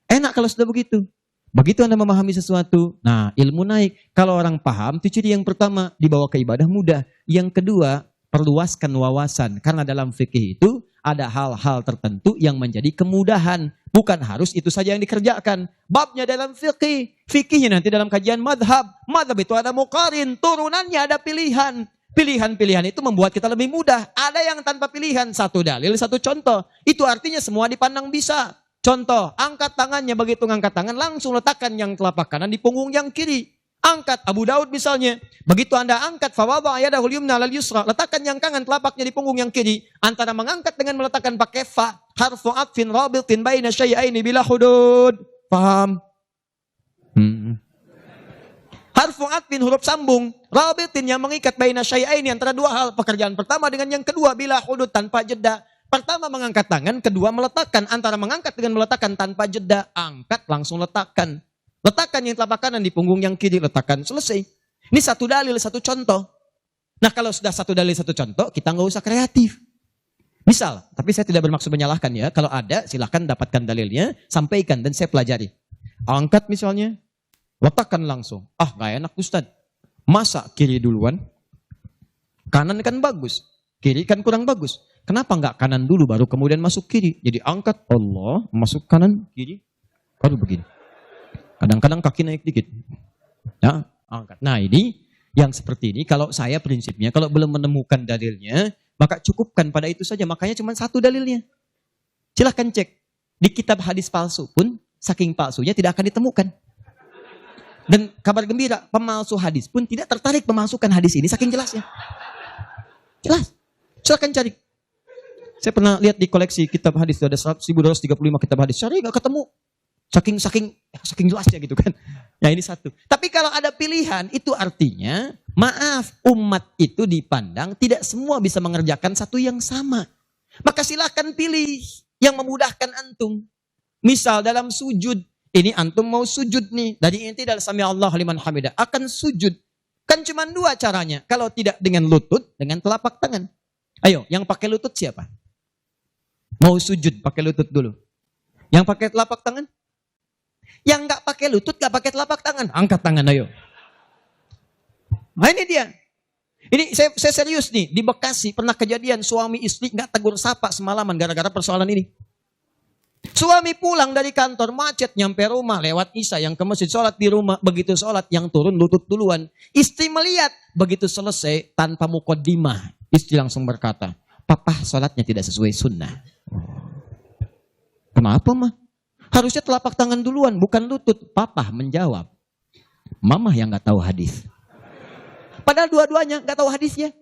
Enak kalau sudah begitu. Begitu Anda memahami sesuatu, nah ilmu naik. Kalau orang paham, itu ciri yang pertama, dibawa ke ibadah mudah. Yang kedua, perluaskan wawasan. Karena dalam fikih itu ada hal-hal tertentu yang menjadi kemudahan. Bukan harus itu saja yang dikerjakan. Babnya dalam fikih. Fikihnya nanti dalam kajian madhab. Madhab itu ada muqarin. Turunannya ada pilihan. Pilihan-pilihan itu membuat kita lebih mudah. Ada yang tanpa pilihan. Satu dalil, satu contoh. Itu artinya semua dipandang bisa. Contoh, angkat tangannya. Begitu ngangkat tangan, langsung letakkan yang telapak kanan di punggung yang kiri. Angkat Abu Daud misalnya. Begitu Anda angkat, fawada yadahul yumna lal yusra. Letakkan yang kanan telapaknya di punggung yang kiri. Antara mengangkat dengan meletakkan pakai fa. Harfu atfin rabitin baina syai'aini bila hudud. Paham? Harfu atfin huruf sambung. Rabitin yang mengikat baina syai'aini antara dua hal. Pekerjaan pertama dengan yang kedua bila hudud tanpa jeda. Pertama mengangkat tangan, kedua meletakkan. Antara mengangkat dengan meletakkan tanpa jeda. Angkat langsung letakkan. Letakkan yang telapak kanan di punggung yang kiri, letakkan, selesai. Ini satu dalil, satu contoh. Nah kalau sudah satu dalil, satu contoh, kita nggak usah kreatif. Misal, tapi saya tidak bermaksud menyalahkan ya. Kalau ada, silahkan dapatkan dalilnya, sampaikan dan saya pelajari. Angkat misalnya, letakkan langsung. Ah nggak enak Ustaz. Masa kiri duluan? Kanan kan bagus, kiri kan kurang bagus. Kenapa nggak kanan dulu baru kemudian masuk kiri? Jadi angkat Allah, masuk kanan, kiri, baru begini. Kadang-kadang kaki naik dikit. Ya, angkat. Nah ini, yang seperti ini, kalau saya prinsipnya, kalau belum menemukan dalilnya, maka cukupkan pada itu saja. Makanya cuma satu dalilnya. Silahkan cek. Di kitab hadis palsu pun, saking palsunya tidak akan ditemukan. Dan kabar gembira, pemalsu hadis pun tidak tertarik memasukkan hadis ini, saking jelasnya. Jelas. Silahkan cari. Saya pernah lihat di koleksi kitab hadis, ada 1235 kitab hadis. Cari nggak ketemu. Saking jelasnya gitu kan. Ya ini satu. Tapi kalau ada pilihan, itu artinya, maaf, umat itu dipandang tidak semua bisa mengerjakan satu yang sama. Maka silakan pilih yang memudahkan antum. Misal dalam sujud, ini antum mau sujud nih. Dari inti dalam sami Allah liman hamidah, akan sujud. Kan cuma dua caranya. Kalau tidak dengan lutut, dengan telapak tangan. Ayo, yang pakai lutut siapa? Mau sujud pakai lutut dulu. Yang pakai telapak tangan? Yang nggak pakai lutut, nggak pakai telapak tangan, angkat tangan ayo. Nah ini dia. Ini saya serius nih, di Bekasi pernah kejadian suami istri nggak tegur sapa semalaman gara-gara persoalan ini. Suami pulang dari kantor macet nyampe rumah lewat isya, yang ke masjid sholat di rumah, begitu sholat yang turun lutut duluan. Istri melihat, begitu selesai tanpa muqaddimah, istri langsung berkata, papa sholatnya tidak sesuai sunnah. Kenapa mah? Harusnya telapak tangan duluan, bukan lutut. Papa menjawab, mama yang nggak tahu hadis. Padahal dua-duanya nggak tahu hadisnya.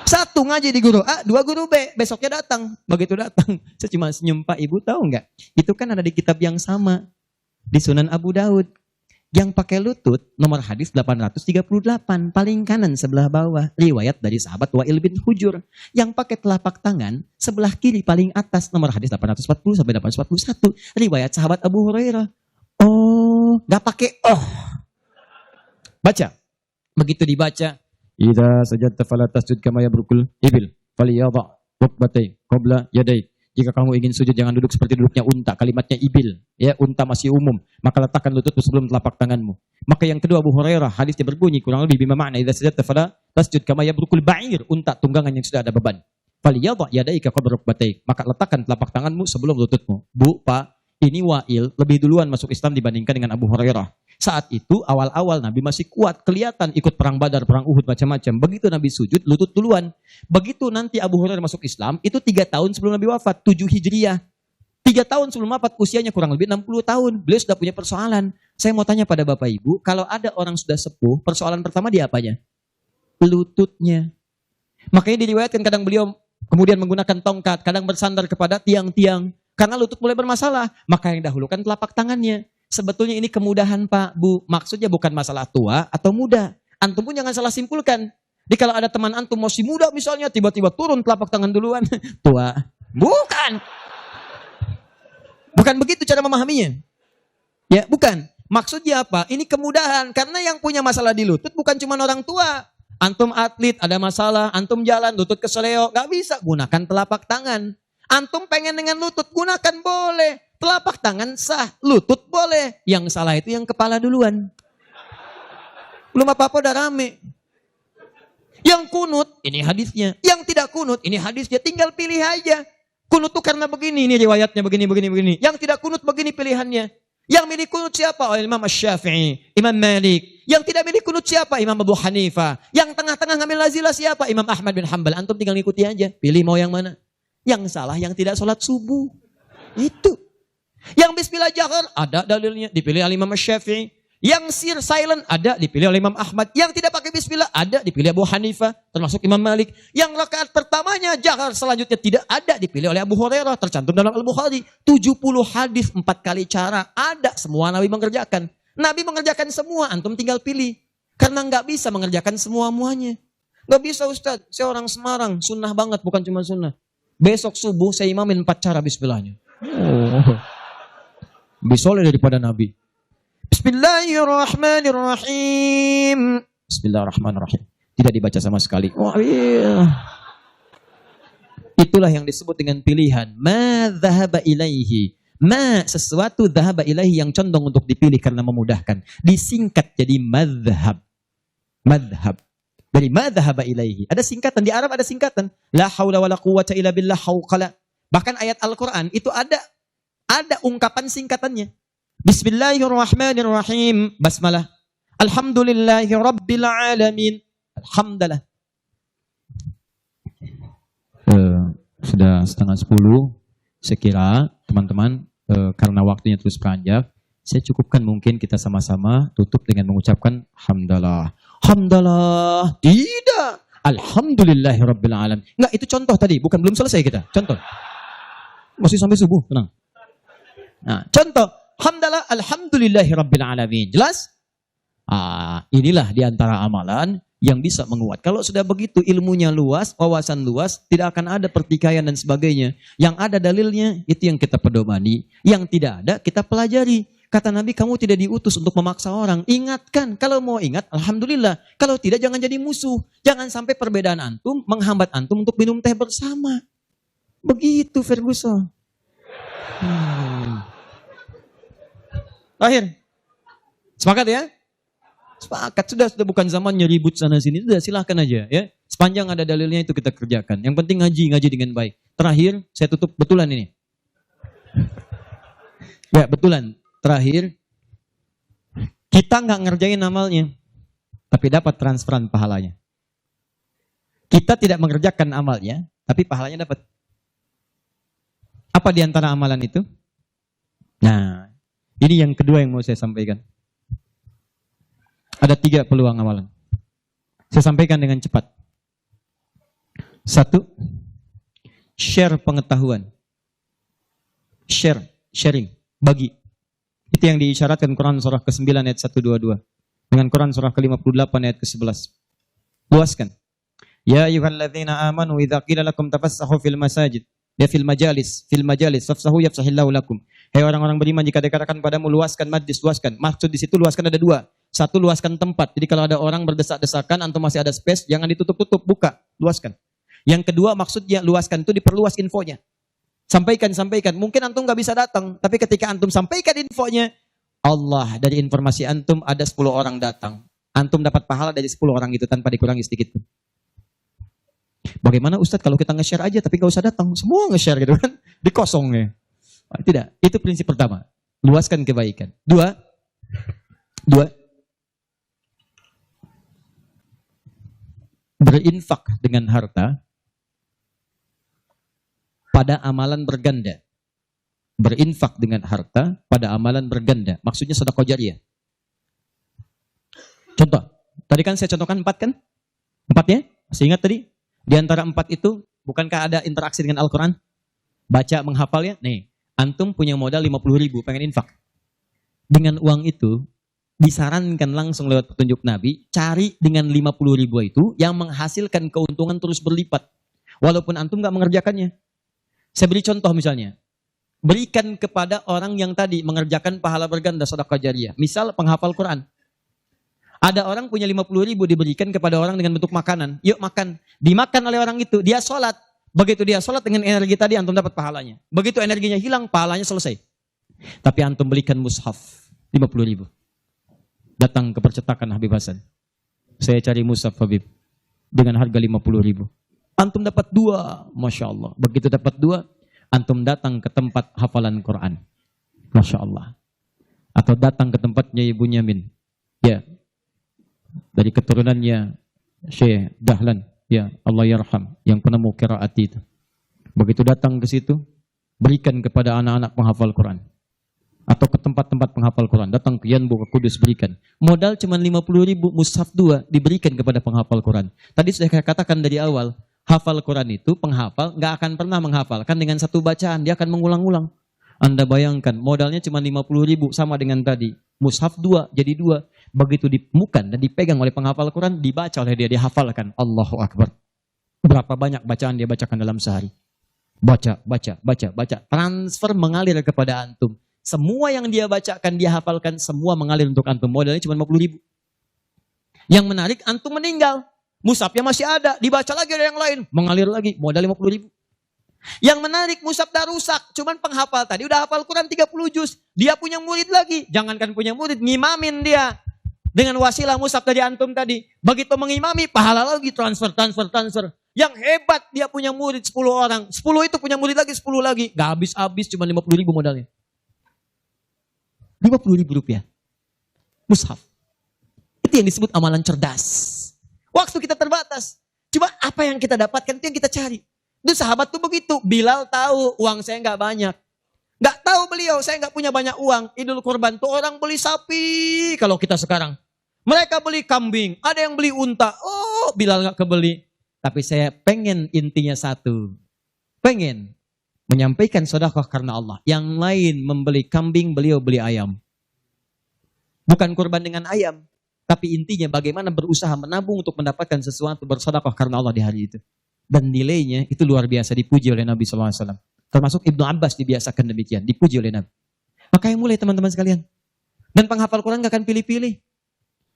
Satu ngaji di guru A, dua guru B. Besoknya datang. Begitu datang, saya cuma senyum, Pak, Ibu tahu nggak? Itu kan ada di kitab yang sama. Di Sunan Abu Daud. Yang pakai lutut, nomor hadis 838. Paling kanan sebelah bawah. Riwayat dari sahabat Wa'il bin Hujur. Yang pakai telapak tangan, sebelah kiri paling atas. Nomor hadis 840 sampai 841. Riwayat sahabat Abu Hurairah. Oh, nggak pakai oh. Baca. Begitu dibaca. Idza sajadta fala tasjud kama yabrukul ibil falyadha rukbatai qabla yadai. Jika kamu ingin sujud jangan duduk seperti duduknya unta. Kalimatnya ibil, ya, unta masih umum. Maka letakkan lututmu sebelum telapak tanganmu. Maka yang kedua Abu Hurairah, hadisnya berbunyi kurang lebih bima makna idza sajadta fala tasjud kama yabrukul ba'ir, unta tunggangan yang sudah ada beban. Falyadha yadaika qabla rukbatai. Maka letakkan telapak tanganmu sebelum lututmu. Bu, Pak, ini Wa'il lebih duluan masuk Islam dibandingkan dengan Abu Hurairah. Saat itu awal-awal Nabi masih kuat, kelihatan ikut perang Badar, perang Uhud, macam-macam. Begitu Nabi sujud, lutut duluan. Begitu nanti Abu Hurairah masuk Islam, itu 3 tahun sebelum Nabi wafat, 7 Hijriah. 3 tahun sebelum wafat, usianya kurang lebih 60 tahun. Beliau sudah punya persoalan. Saya mau tanya pada Bapak Ibu, kalau ada orang sudah sepuh, persoalan pertama dia apanya? Lututnya. Makanya diriwayatkan kadang beliau kemudian menggunakan tongkat, kadang bersandar kepada tiang-tiang. Karena lutut mulai bermasalah, maka yang dahulukan telapak tangannya. Sebetulnya ini kemudahan Pak, Bu. Maksudnya bukan masalah tua atau muda. Antum pun jangan salah simpulkan. Jadi kalau ada teman antum masih muda misalnya, tiba-tiba turun telapak tangan duluan. Tua. Bukan. Bukan begitu cara memahaminya. Ya, bukan. Maksudnya apa? Ini kemudahan. Karena yang punya masalah di lutut bukan cuma orang tua. Antum atlet, ada masalah. Antum jalan, lutut keseleo. Gak bisa. Gunakan telapak tangan. Antum pengen dengan lutut, gunakan boleh. Telapak tangan sah, lutut boleh. Yang salah itu yang kepala duluan. Belum apa-apa udah rame. Yang kunut, ini hadisnya. Yang tidak kunut, ini hadisnya. Tinggal pilih aja. Kunut tuh karena begini, ini riwayatnya begini. Yang tidak kunut begini pilihannya. Yang milih kunut siapa? Oh, Imam Syafi'i, Imam Malik. Yang tidak milih kunut siapa? Imam Abu Hanifah. Yang tengah-tengah ngambil lazilah siapa? Imam Ahmad bin Hanbal. Antum tinggal ngikuti aja. Pilih mau yang mana. Yang salah yang tidak sholat subuh. Itu. Yang bismillah jahar, ada dalilnya, dipilih oleh Imam Syafi'i. Yang sir silent, ada, dipilih oleh Imam Ahmad. Yang tidak pakai bismillah, ada, dipilih Abu Hanifah, termasuk Imam Malik. Yang rakaat pertamanya jahar, selanjutnya tidak ada, dipilih oleh Abu Hurairah, tercantum dalam Al-Bukhari. 70 hadis, 4 kali cara, ada, semua Nabi mengerjakan. Nabi mengerjakan semua, antum tinggal pilih. Karena nggak bisa mengerjakan semua-muanya. Nggak bisa Ustaz, saya orang Semarang, sunnah banget, bukan cuma sunnah. Besok subuh saya imamin 4 cara bismillahnya. Oh. Lebih soleh daripada Nabi. Bismillahirrahmanirrahim. Bismillahirrahmanirrahim. Tidak dibaca sama sekali. Oh, iya. Itulah yang disebut dengan pilihan. Ma dhahaba ilaihi. Ma sesuatu dhahaba ilaihi yang condong untuk dipilih karena memudahkan. Disingkat jadi madhab. Madhab. Dari ma dhahaba ilaihi. Ada singkatan. Di Arab ada singkatan. La hawla wa la quwwata illa billah hawqala. Bahkan ayat Al-Quran itu ada ungkapan singkatannya. Bismillahirrahmanirrahim. Basmalah. Alhamdulillahi rabbil alamin. Alhamdulillah. Sudah 9:30. Saya kira teman-teman karena waktunya terus beranjak, saya cukupkan mungkin kita sama-sama tutup dengan mengucapkan hamdalah. Hamdalah. Tidak. Alhamdulillahi rabbil alamin. Enggak, itu contoh tadi, bukan belum selesai kita. Contoh. Masih sampai subuh, tenang. Nah, contoh, hamdalah alhamdulillahi rabbil alamin. Jelas? Inilah diantara amalan yang bisa menguat. Kalau sudah begitu ilmunya luas, wawasan luas, tidak akan ada pertikaian dan sebagainya. Yang ada dalilnya, itu yang kita pedomani. Yang tidak ada, kita pelajari. Kata Nabi, kamu tidak diutus untuk memaksa orang. Ingatkan, kalau mau ingat, alhamdulillah. Kalau tidak, jangan jadi musuh. Jangan sampai perbedaan antum menghambat antum untuk minum teh bersama. Begitu Ferguson. Akhir. Sepakat ya? Sepakat. Sudah bukan zamannya ribut sana sini. Sudah silahkan aja ya. Sepanjang ada dalilnya itu kita kerjakan. Yang penting ngaji dengan baik. Terakhir, saya tutup betulan ini. Ya, betulan. Terakhir, kita nggak ngerjain amalnya, tapi dapat transferan pahalanya. Kita tidak mengerjakan amalnya, tapi pahalanya dapat. Apa di antara amalan itu? Nah, ini yang kedua yang mau saya sampaikan. Ada 3 peluang amalan. Saya sampaikan dengan cepat. Satu, share pengetahuan. Sharing, bagi. Itu yang diisyaratkan Quran surah ke-9 ayat 122. Dengan Quran surah ke-58 ayat ke-11. Luaskan. Ya ayyuhalladzina amanu idza qila lakum tafassahu fil masajid. Ya fil majalis fafsahu yafsahillahu lakum. Hai orang-orang beriman, jika dikatakan padamu luaskan majlis, luaskan. Maksud di situ luaskan ada dua. Satu, luaskan tempat. Jadi kalau ada orang berdesak-desakan, antum masih ada space, jangan ditutup-tutup, buka, luaskan. Yang kedua, maksudnya luaskan itu diperluas infonya. Sampaikan. Mungkin antum nggak bisa datang, tapi ketika antum sampaikan infonya, Allah dari informasi antum ada 10 orang datang. Antum dapat pahala dari 10 orang itu tanpa dikurangi sedikit pun. Bagaimana Ustadz kalau kita nge-share aja tapi nggak usah datang, semua nge-share gitu kan, dikosongnya. Tidak, itu prinsip pertama. Luaskan kebaikan. Dua, berinfak dengan harta pada amalan berganda. Berinfak dengan harta pada amalan berganda. Maksudnya sedekah jariyah. Contoh, tadi kan saya contohkan 4 kan? 4 ya? Masih ingat tadi? Di antara 4 itu, bukankah ada interaksi dengan Al-Quran? Baca, menghafal ya? Nih, antum punya modal 50.000, pengen infak. Dengan uang itu, disarankan langsung lewat petunjuk Nabi, cari dengan 50.000 itu yang menghasilkan keuntungan terus berlipat. Walaupun antum gak mengerjakannya. Saya beri contoh misalnya. Berikan kepada orang yang tadi mengerjakan pahala berganda sedekah jariyah. Misal penghafal Quran. Ada orang punya 50.000 diberikan kepada orang dengan bentuk makanan. Yuk makan. Dimakan oleh orang itu. Dia sholat. Begitu dia sholat dengan energi tadi antum dapat pahalanya. Begitu energinya hilang, pahalanya selesai. Tapi antum belikan mushaf 50.000. Datang ke percetakan Habib Hasan. Saya cari mushaf Habib. Dengan harga 50.000. Antum dapat 2. Masya Allah. Begitu dapat 2, antum datang ke tempat hafalan Quran. Masya Allah. Atau datang ke tempatnya Ibu Nyamin. Ya. Dari keturunannya Syekh Dahlan. Ya, Allah yarham. Yang penemu qiraat itu. Begitu datang ke situ, berikan kepada anak-anak penghafal Quran. Atau ke tempat-tempat penghafal Quran. Datang ke Yanbu, ke Kudus, berikan. Modal cuma 50.000, mushaf 2 diberikan kepada penghafal Quran. Tadi sudah saya katakan dari awal, hafal Quran itu penghafal nggak akan pernah menghafalkan dengan satu bacaan, dia akan mengulang-ulang. Anda bayangkan modalnya cuma 50.000 sama dengan tadi. Mushaf 2 jadi 2. Begitu dimukan dan dipegang oleh penghafal Quran, dibaca oleh dia, dihafalkan. Allahu Akbar. Berapa banyak bacaan dia bacakan dalam sehari? Baca. Transfer mengalir kepada antum. Semua yang dia bacakan, dia hafalkan, semua mengalir untuk antum. Modalnya cuma 50.000. Yang menarik, antum meninggal. Mushafnya masih ada, dibaca lagi ada yang lain, mengalir lagi, modal 50.000. Yang menarik, mushaf dah rusak, cuman penghafal tadi udah hafal Quran 30 juz, dia punya murid lagi, jangankan punya murid, ngimamin dia. Dengan wasilah mushaf dari antum tadi, begitu mengimami, pahala lagi, transfer. Yang hebat, dia punya murid 10 orang, 10 itu punya murid lagi, 10 lagi, gak habis-habis, cuma 50.000 modalnya. 50.000 rupiah, mushaf. Itu yang disebut amalan cerdas. Waktu kita terbatas. Coba apa yang kita dapatkan itu yang kita cari. Itu sahabat tuh begitu. Bilal tahu uang saya nggak banyak. Nggak tahu beliau, saya nggak punya banyak uang. Idul Kurban tuh orang beli sapi. Kalau kita sekarang. Mereka beli kambing. Ada yang beli unta. Oh, Bilal nggak kebeli. Tapi saya pengen intinya satu. Pengen menyampaikan sedekah karena Allah. Yang lain membeli kambing, beliau beli ayam. Bukan kurban dengan ayam. Tapi intinya bagaimana berusaha menabung untuk mendapatkan sesuatu bersedekah karena Allah di hari itu. Dan nilainya itu luar biasa dipuji oleh Nabi SAW. Termasuk Ibnu Abbas dibiasakan demikian. Dipuji oleh Nabi. Makanya mulai teman-teman sekalian. Dan penghafal Quran gak akan pilih-pilih.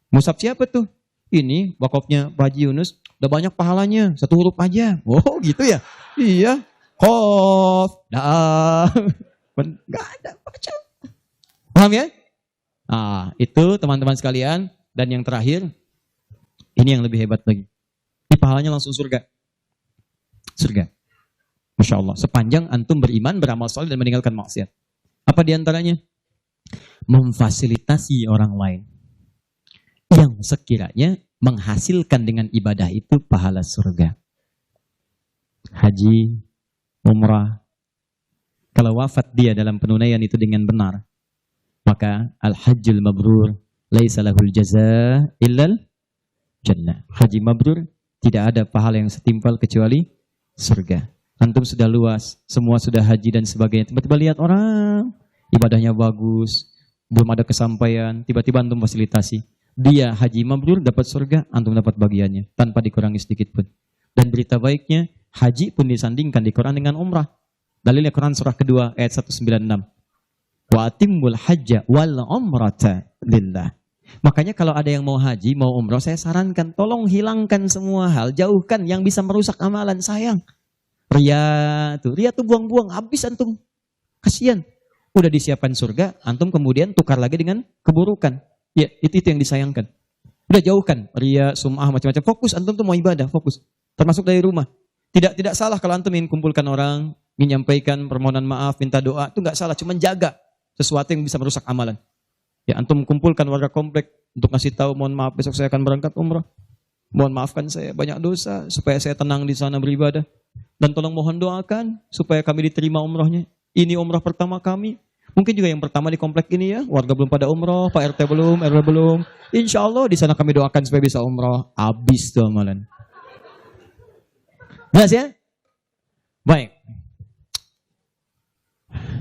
Mushaf siapa tuh? Ini wakafnya Pak Haji Yunus. Udah banyak pahalanya. 1 huruf aja. Oh gitu ya? Iya. Qaf. Gak ada. Baca. Paham ya? Nah itu teman-teman sekalian. Dan yang terakhir, ini yang lebih hebat lagi. Ini pahalanya langsung surga. Surga. Masya Allah. Sepanjang antum beriman, beramal saleh dan meninggalkan maksiat. Apa diantaranya? Memfasilitasi orang lain. Yang sekiranya menghasilkan dengan ibadah itu pahala surga. Haji, umrah. Kalau wafat dia dalam penunaian itu dengan benar, maka al-hajjul mabrur laisa lahul jazaa illal jannah. Haji mabrur tidak ada pahala yang setimpal kecuali surga. Antum sudah luas, semua sudah haji dan sebagainya. Tiba-tiba lihat orang, ibadahnya bagus, belum ada kesampaian, tiba-tiba antum fasilitasi. Dia haji mabrur dapat surga, antum dapat bagiannya tanpa dikurangi sedikit pun. Dan berita baiknya, haji pun disandingkan di Quran dengan umrah. Dalilnya Quran surah kedua ayat 196. Wa atimmul hajja wal umrata lillah. Makanya kalau ada yang mau haji, mau umrah, saya sarankan tolong hilangkan semua hal, jauhkan yang bisa merusak amalan, sayang. Ria tuh buang-buang, habis antum. Kasihan. Udah disiapkan surga, antum kemudian tukar lagi dengan keburukan. Ya, itu yang disayangkan. Udah jauhkan ria, sum'ah, macam-macam. Fokus, antum tuh mau ibadah, fokus. Termasuk dari rumah. Tidak salah kalau antum ingin kumpulkan orang, menyampaikan permohonan maaf, minta doa, itu nggak salah, cuma jaga sesuatu yang bisa merusak amalan. Ya, antum kumpulkan warga komplek untuk ngasih tahu, mohon maaf besok saya akan berangkat umrah. Mohon maafkan saya banyak dosa supaya saya tenang di sana beribadah. Dan tolong mohon doakan supaya kami diterima umrahnya. Ini umrah pertama kami. Mungkin juga yang pertama di komplek ini ya, warga belum pada umrah, Pak RT belum, RW belum. Insya Allah di sana kami doakan supaya bisa umrah. Habis tuh amalan. Jelas ya? Baik.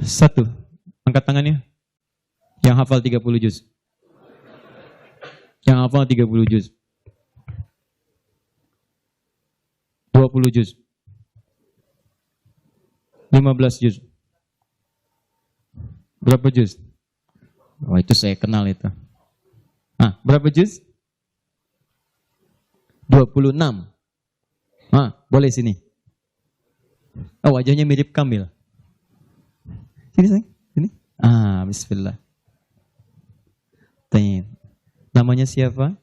1. Angkat tangannya. Yang hafal 30 juz. Yang hafal 30 juz. 20 juz. 15 juz. Berapa juz? Oh, itu saya kenal itu. Berapa juz? 26. Boleh sini. Oh, wajahnya mirip Kamil. Sini sayang, sini. Bismillah. Tanya. Namanya siapa?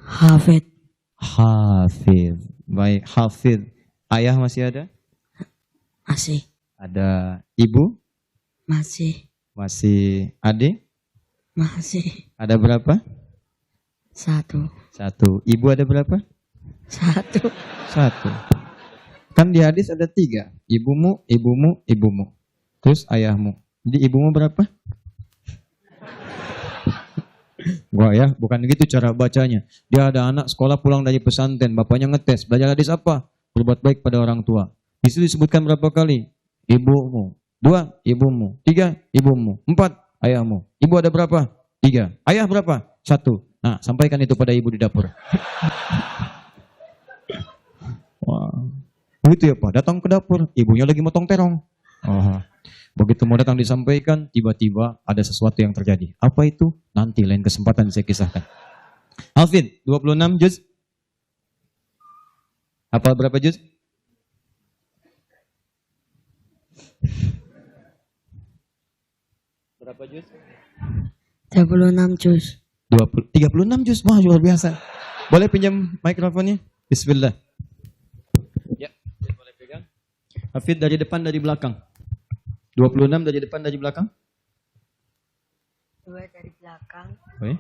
Hafid. Hafid. Baik, Hafid. Ayah masih ada? Masih. Ada ibu? Masih. Masih adik? Masih. Ada berapa? 1. 1. Ibu ada berapa? 1. 1. Kan di hadis ada 3. Ibumu, ibumu, ibumu. Terus ayahmu. Jadi ibumu berapa? Wah ya, bukan gitu cara bacanya. Dia ada anak sekolah pulang dari pesantren, bapaknya ngetes, belajar hadis apa? Berbuat baik pada orang tua. Di situ disebutkan berapa kali? Ibumu. 2, ibumu. 3, ibumu. 4, ayahmu. Ibu ada berapa? 3. Ayah berapa? 1. Nah, sampaikan itu pada ibu di dapur. Wah. Begitu ya Pak, datang ke dapur, ibunya lagi motong terong. Begitu mau datang disampaikan, tiba-tiba ada sesuatu yang terjadi. Apa itu? Nanti lain kesempatan saya kisahkan. Alvin, 26 juz. Apa berapa juz? Berapa juz? 36 juz. 36 juz. Wah, luar biasa. Boleh pinjam mikrofonnya? Bismillah. Ya, boleh pegang. Hafid dari depan, dari belakang. 26 dari depan, dari belakang. 2 dari belakang. Oke.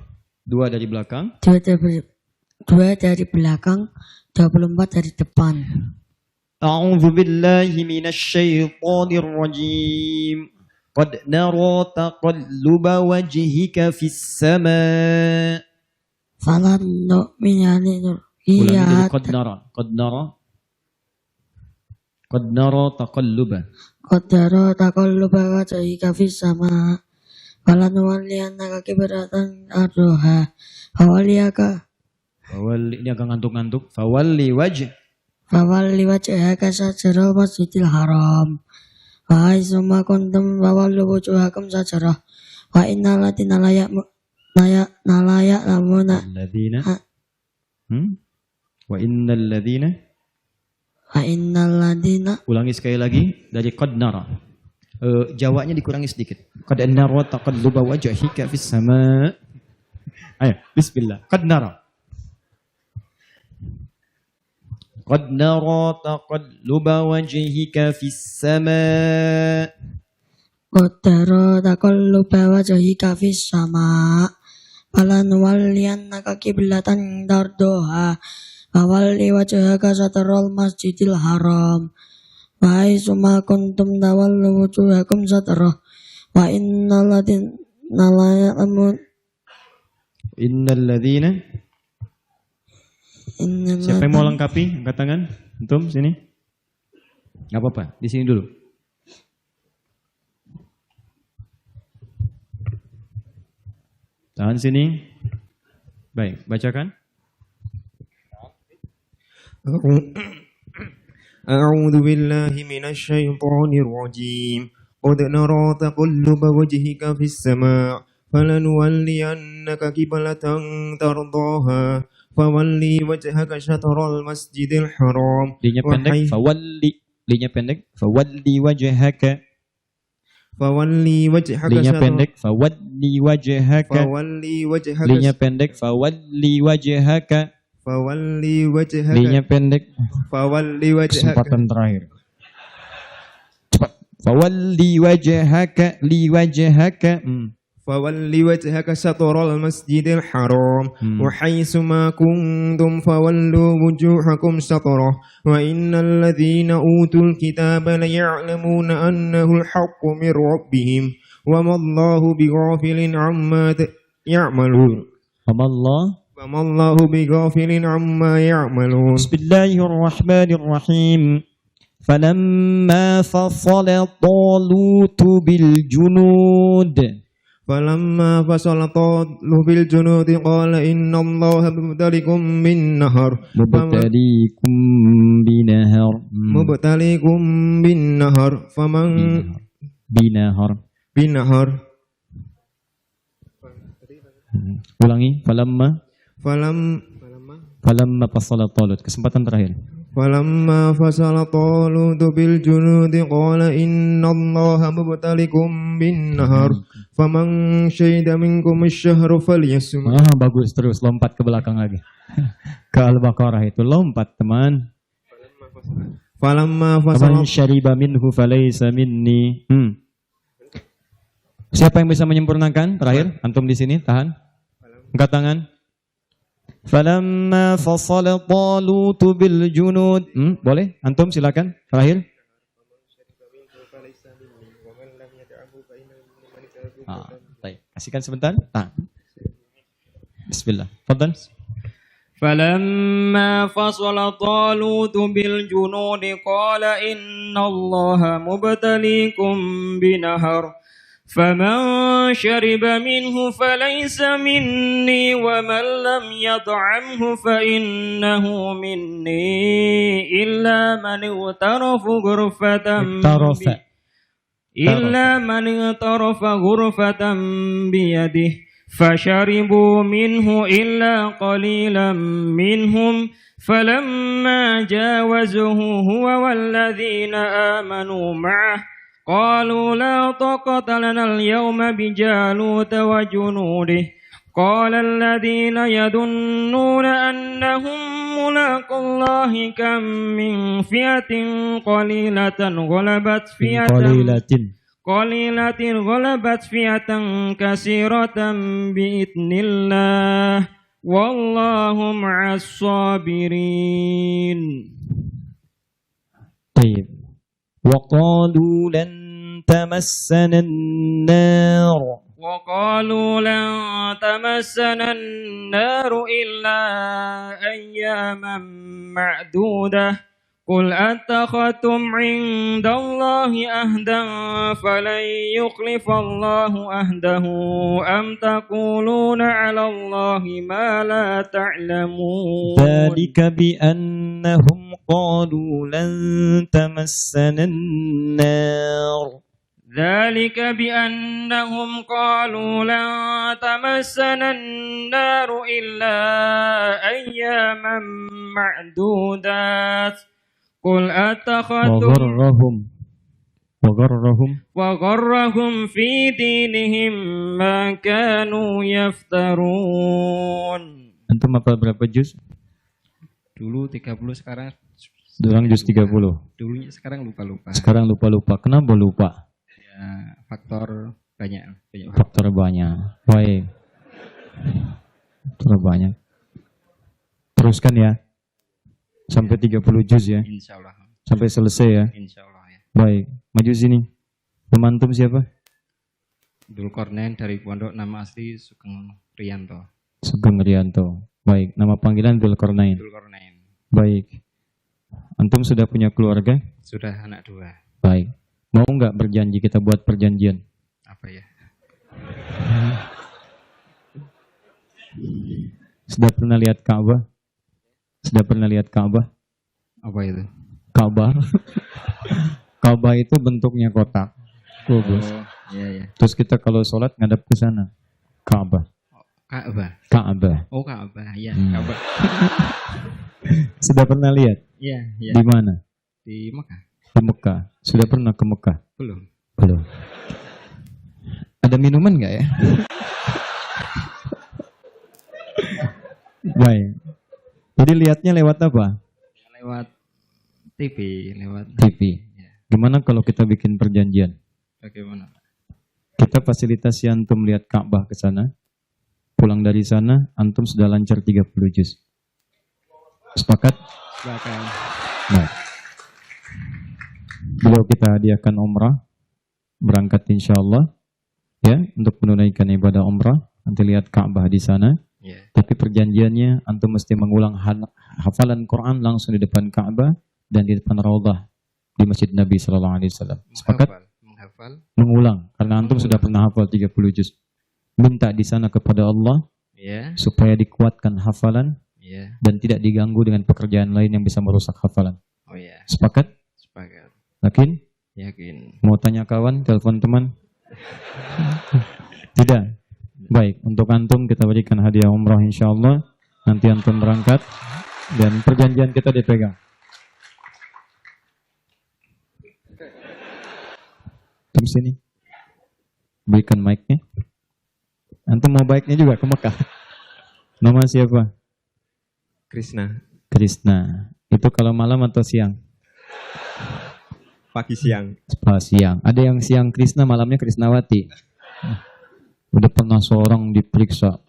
2 dari belakang. 2 dari belakang. 24 dari depan. A'udzu billahi minasy syaithanir rajim. Qad nara taqalluba wajhika fis sama'. Falan nu'minani Ulangi dulu, qad nara taqalluba. Qadara taqalluba wajhika fis sama. Falan nuwalliyannaka qiblatan ardhaha. Fawalliyaka. Ini agak ngantuk-ngantuk. Fawalli wajhaka satral masjidil haram. Wa aizuma kuntum fawallu wujuhakum sajarah. Wa innal ladina lamuna Wa innal ladina. Ulangi sekali lagi dari qad nara. Jawanya dikurangi sedikit. Qad nara taqalluba wajhika fis sama. Ayo, bismillah. Qad nara. Qad nara taqalluba wajhika fis sama. Qadara taqalluba wajhika fis sama. Falan walliyannaka qiblatan tardoha. Fawalli wajhaka satral masjidil haram. Wa aizuma kuntum tawallu wujuhakum satrah. Wa innal ladina Siapa yang mau lengkapi? Angkat tangan. Antum sini. Nggak apa-apa, di sini dulu. Tahan sini. Baik, bacakan. أعوذ بالله من الشيطان الرجيم قد نرى تقلب وجهك في السماء فلنولينك قبلة ترضاها فولي وجهك شطر المسجد الحرام Linya pendek, fawalli. Linya pendek, fawalli wajhaka. فولي وجهك Linya شطر pendek, fawalli wajhaka. فولي وجهك Linya pendek, fawalli wajhaka. فولي وجهك Linya pendek, فولي وجهك kesempatan terakhir. Cepat. Fawalli wajhaka, li wajhaka. فولي وجهك شطر المسجد الحرام وحيث ما كنتم فولوا وجوهكم شطره وإن الذين أوتوا الكتاب ليعلمون أنه الحق من ربهم وما الله بغافل عما يعملون وما الله بغافل عما يعملون بسم الله الرحمن الرحيم فلما فصل طالوت بالجنود فلما فصل طالوت بالجنود قال إن الله مبتليكم بالنهر مبتليكم بالنهر فمن بنهر ulangi falamma fasala talut, kesempatan terakhir. فلما فصل طالوت بالجنود قال إن الله مبتليكم بالنهر فمن شهد منكم الشهر فليصم. Bagus, terus lompat ke belakang lagi. Ke Al-Baqarah itu lompat, teman. Falamma fasala man syariba minhu falaysa minni. Siapa yang bisa menyempurnakan? Terakhir, antum di sini, tahan. Angkat tangan. Falamma fasala Talut bil junud. Boleh? Antum silakan. Terakhir. Baik. Kasihkan sebentar. Bismillah. Fadlan. فلما فصل طالوت بالجنود قال إن الله مبتليكم بنهر فمن شرب منه فليس مني ومن لم يطعمه فإنه مني إلا من اغترف غرفة بيده فشربوا منه إلا قليلا منهم فلما جاوزه هو والذين آمنوا معه قالوا لا طاقة لنا اليوم بجالوت وجنوده قال الذين يظنون أنهم ملاقو الله كم من فئة قليلة غلبت فئة كثيرة بإذن الله والله مع الصابرين. طيب. وقالوا لن تمسنا النار إلا أياما معدودة قل أتخذتم عند الله أهدا فلن يخلف الله أهده أم تقولون على الله ما لا تعلمون ذلك بأنهم قالوا لن تمسنا النار ذلك بأنهم قالوا لن تمسنا النار إلا أياما معدودات قل أتخذتم وغرهم في دينهم ما كانوا يفترون. Antum apa berapa juz? Dulu 30, sekarang juz 30. Dulunya sekarang lupa-lupa. Sekarang lupa-lupa. Kenapa lupa? Ya, faktor banyak. Faktor banyak. Baik. Faktor banyak. Teruskan ya. Sampai 30 juz ya. Insyaallah. Sampai selesai ya. Insyaallah ya. Baik. Maju sini. Teman antum siapa? Dzulkarnain dari pondok, nama asli Sugeng Rianto. Sugeng Rianto. Baik. Nama panggilan Dzulkarnain. Dzulkarnain. Baik. Antum sudah punya keluarga? Sudah anak 2. Baik. Mau nggak berjanji, kita buat perjanjian? Apa ya? Sudah pernah lihat Ka'bah? Sudah pernah lihat Ka'bah? Apa itu? Ka'bah. Ka'bah itu bentuknya kotak. Kubus. Iya, iya. Terus kita kalau sholat ngadap ke sana. Ka'bah. Ka'bah. Ka'bah. Oh, Ka'bah. Iya, Hmm. Ka'bah. Sudah pernah lihat? Iya, iya. Di mana? Di Mekah. Di Mekah. Sudah pernah ke Mekah? Belum. Belum. Ada minuman nggak ya? Baik. Jadi lihatnya lewat apa? Lewat TV, lewat TV. Ya. Gimana kalau kita bikin perjanjian? Bagaimana? Kita fasilitasi antum lihat Ka'bah ke sana. Pulang dari sana, antum sudah lancar 30 juz. Sepakat? Silakan. Nah. Beliau kita hadiahkan umrah. Berangkat insya Allah. Ya, untuk menunaikan ibadah umrah. Nanti lihat Ka'bah di sana. Ya. Tapi perjanjiannya antum mesti mengulang hafalan Quran langsung di depan Ka'bah dan di depan Raudhah di Masjid Nabi sallallahu alaihi wasallam. Sepakat? Menghafal. Mengulang karena antum sudah pernah hafal 30 juz. Minta di sana kepada Allah Ya. supaya dikuatkan hafalan Ya. dan tidak diganggu dengan pekerjaan lain yang bisa merusak hafalan. Oh ya. Sepakat? Sepakat. Yakin? Yakin. Mau tanya kawan, telepon teman? Tidak. Baik, untuk antum kita berikan hadiah umrah insyaallah. Nanti antum berangkat dan perjanjian kita dipegang. Antum sini. Berikan mic-nya. Antum mau baiknya juga ke Mekah. Nama siapa? Krishna. Krishna. Itu kalau malam atau siang? Pagi siang. Siang. Ada yang siang Krishna, malamnya Krisnawati. Udah pernah seorang diperiksa.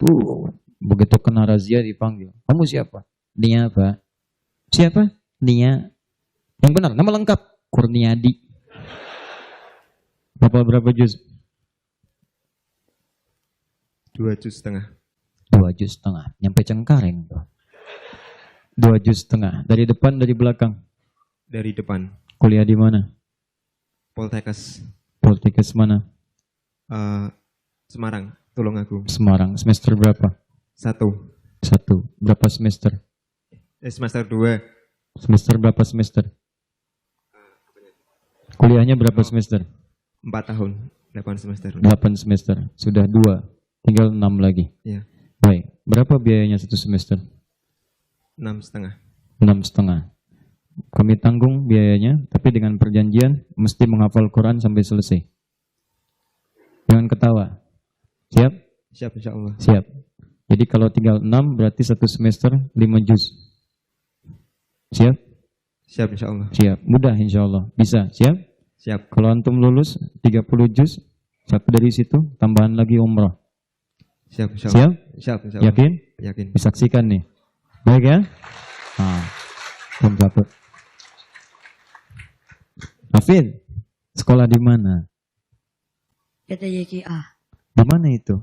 Begitu kena razia dipanggil. Kamu siapa? Nia, Pak. Siapa? Nia. Yang benar, nama lengkap. Kurniadi. Berapa juz? 2 juz setengah. 2 juz setengah. Nyampe Cengkareng tuh. 2 juz setengah. Dari depan, dari belakang. Dari depan. Kuliah di mana? Poltekkes. Poltekkes mana? Semarang. Tulungagung. Semarang. Semester berapa? 1. 1. Berapa semester? Semester 2. Semester berapa semester? Kuliahnya berapa semester? 4 tahun. 8 semester. 8 semester. Sudah 2. Tinggal 6 lagi. Iya. Baik. Berapa biayanya 1 semester? 6,5. 6,5. Kami tanggung biayanya, tapi dengan perjanjian mesti menghafal Quran sampai selesai. Jangan ketawa. Siap? Siap insya Allah. Siap. Jadi kalau tinggal 6 berarti 1 semester 5 juz. Siap? Siap insya Allah. Siap. Mudah insya Allah. Bisa. Siap? Siap. Kalau antum lulus 30 juz, satu dari situ tambahan lagi umrah. Siap insya Allah. Siap? Siap insya Allah. Yakin? Yakin. Disaksikan nih. Baik ya? Nah, satu. Hafid, sekolah di mana? PTYKA. Di mana itu?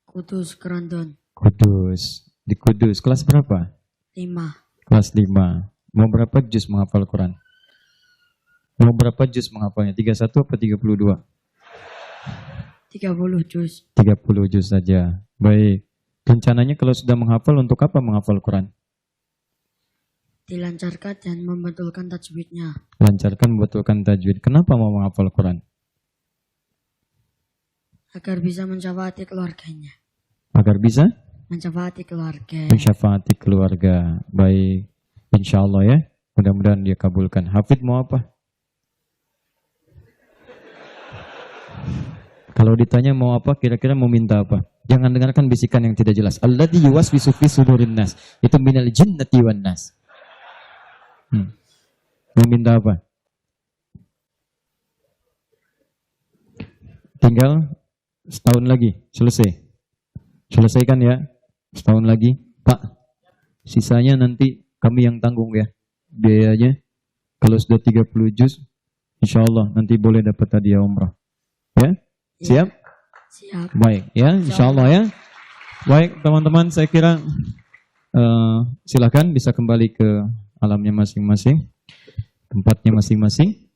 Kudus Kerandon. Kudus. Di Kudus. Kelas berapa? 5. Kelas 5. Mau berapa juz menghafal Quran? Mau berapa juz menghafalnya? 31 atau 32? 30 juz. 30 juz saja. Baik. Rencananya kalau sudah menghafal, untuk apa menghafal Quran? Dilancarkan dan membetulkan tajwidnya. Lancarkan membetulkan tajwid. Kenapa mau menghafal Quran? Agar bisa mencapai keluarganya. Agar bisa Mencapai keluarga. mensyafaati keluarga. Baik. Insya Allah ya. Mudah-mudahan dia kabulkan. Hafid mau apa? Kalau ditanya mau apa, kira-kira mau minta apa? Jangan dengarkan bisikan yang tidak jelas. Alladzi yuwaswisu fi sudurin nas. Itu minal jinnati wan nas. Mau minta apa? Tinggal setahun lagi, selesai. Selesaikan ya. Setahun lagi, Pak. Sisanya nanti kami yang tanggung ya. Biayanya. Kalau sudah 30 juz, insya Allah nanti boleh dapat hadiah umrah. Ya? Siap? Siap. Baik ya, insya Allah ya. Baik teman-teman, saya kira silakan bisa kembali ke alamnya masing-masing, tempatnya masing-masing.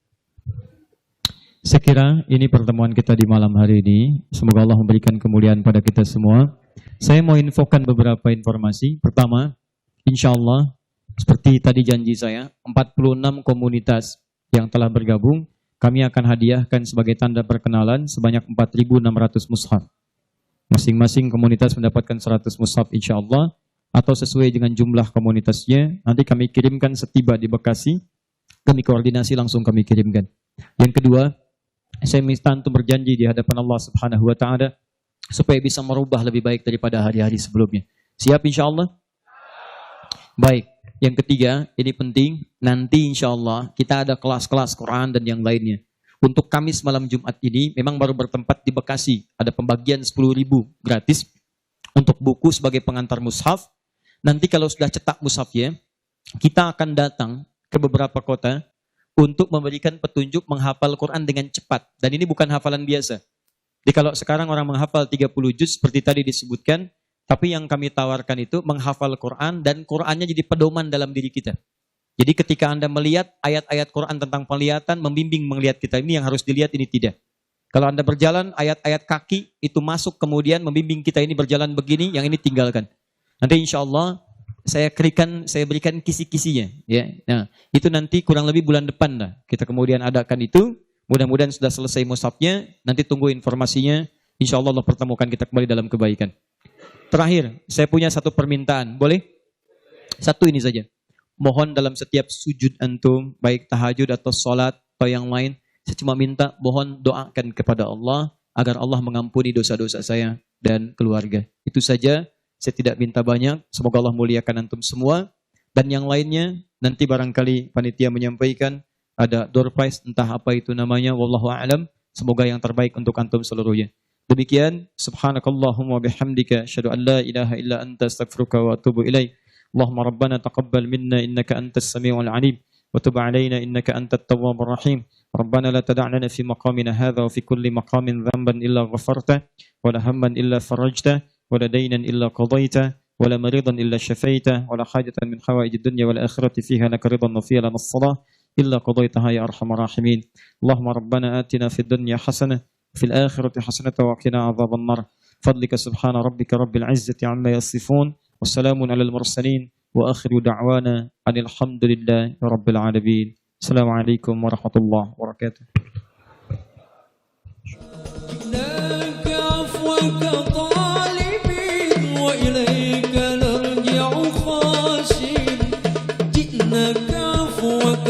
Saya kira ini pertemuan kita di malam hari ini. Semoga Allah memberikan kemuliaan pada kita semua. Saya mau infokan beberapa informasi. Pertama, insya Allah, seperti tadi janji saya, 46 komunitas yang telah bergabung, kami akan hadiahkan sebagai tanda perkenalan sebanyak 4.600 mushaf. Masing-masing komunitas mendapatkan 100 mushaf insya Allah, atau sesuai dengan jumlah komunitasnya. Nanti kami kirimkan setiba di Bekasi, kami koordinasi langsung kami kirimkan. Yang kedua, saya minta untuk berjanji di hadapan Allah Subhanahu wa Ta'ala supaya bisa merubah lebih baik daripada hari-hari sebelumnya. Siap insya Allah? Baik. Yang ketiga, ini penting, nanti insya Allah kita ada kelas-kelas Quran dan yang lainnya. Untuk Kamis malam Jumat ini memang baru bertempat di Bekasi. Ada pembagian 10.000 gratis untuk buku sebagai pengantar mushaf. Nanti kalau sudah cetak mushafnya, kita akan datang ke beberapa kota untuk memberikan petunjuk menghafal Quran dengan cepat. Dan ini bukan hafalan biasa. Jadi kalau sekarang orang menghafal 30 juz seperti tadi disebutkan, tapi yang kami tawarkan itu menghafal Quran dan Qurannya jadi pedoman dalam diri kita. Jadi ketika Anda melihat ayat-ayat Quran tentang penglihatan, membimbing melihat kita, ini yang harus dilihat, ini tidak. Kalau Anda berjalan, ayat-ayat kaki itu masuk kemudian membimbing kita ini berjalan begini, yang ini tinggalkan. Nanti insya Allah saya berikan kisi-kisinya. Ya. Nah, itu nanti kurang lebih bulan depan lah. Kita kemudian adakan itu. Mudah-mudahan sudah selesai mushafnya. Nanti tunggu informasinya. Insya Allah pertemukan kita kembali dalam kebaikan. Terakhir, saya punya satu permintaan. Boleh? Satu ini saja. Mohon dalam setiap sujud antum, baik tahajud atau sholat atau yang lain, saya cuma minta mohon doakan kepada Allah agar Allah mengampuni dosa-dosa saya dan keluarga. Itu saja. Saya tidak minta banyak, semoga Allah muliakan antum semua. Dan yang lainnya, nanti barangkali panitia menyampaikan, ada door prize, entah apa itu namanya, wallahu a'lam. Semoga yang terbaik untuk antum seluruhnya. Demikian, subhanakallahumma bihamdika, asyhadu an la ilaha illa anta astaghfiruka wa atubu ilaik. Allahumma rabbana taqabbal minna innaka antas sami'ul alim. Wa tub alaina innaka antat tawwabur rahim. Rabbana la tada'lana fi maqamina hadha wa fi kulli maqamin dhanban illa ghafarta. Wa la hamman illa farajta. ولا دينا إلا قضيته ولا مريضا إلا شفيته ولا حاجة من حوائج الدنيا والآخرة فيها لك رضا وفيها لنا الصلاة إلا قضيتها يا أرحم الراحمين اللهم ربنا آتنا في الدنيا حسنة في الآخرة حسنة وقنا عذاب النار فضلك سبحان ربك رب العزة عما يصفون والسلام على المرسلين وآخر دعوانا أن الحمد لله رب العالمين السلام عليكم ورحمة الله وبركاته وإليك نرجع خاشعين جئناك عفوك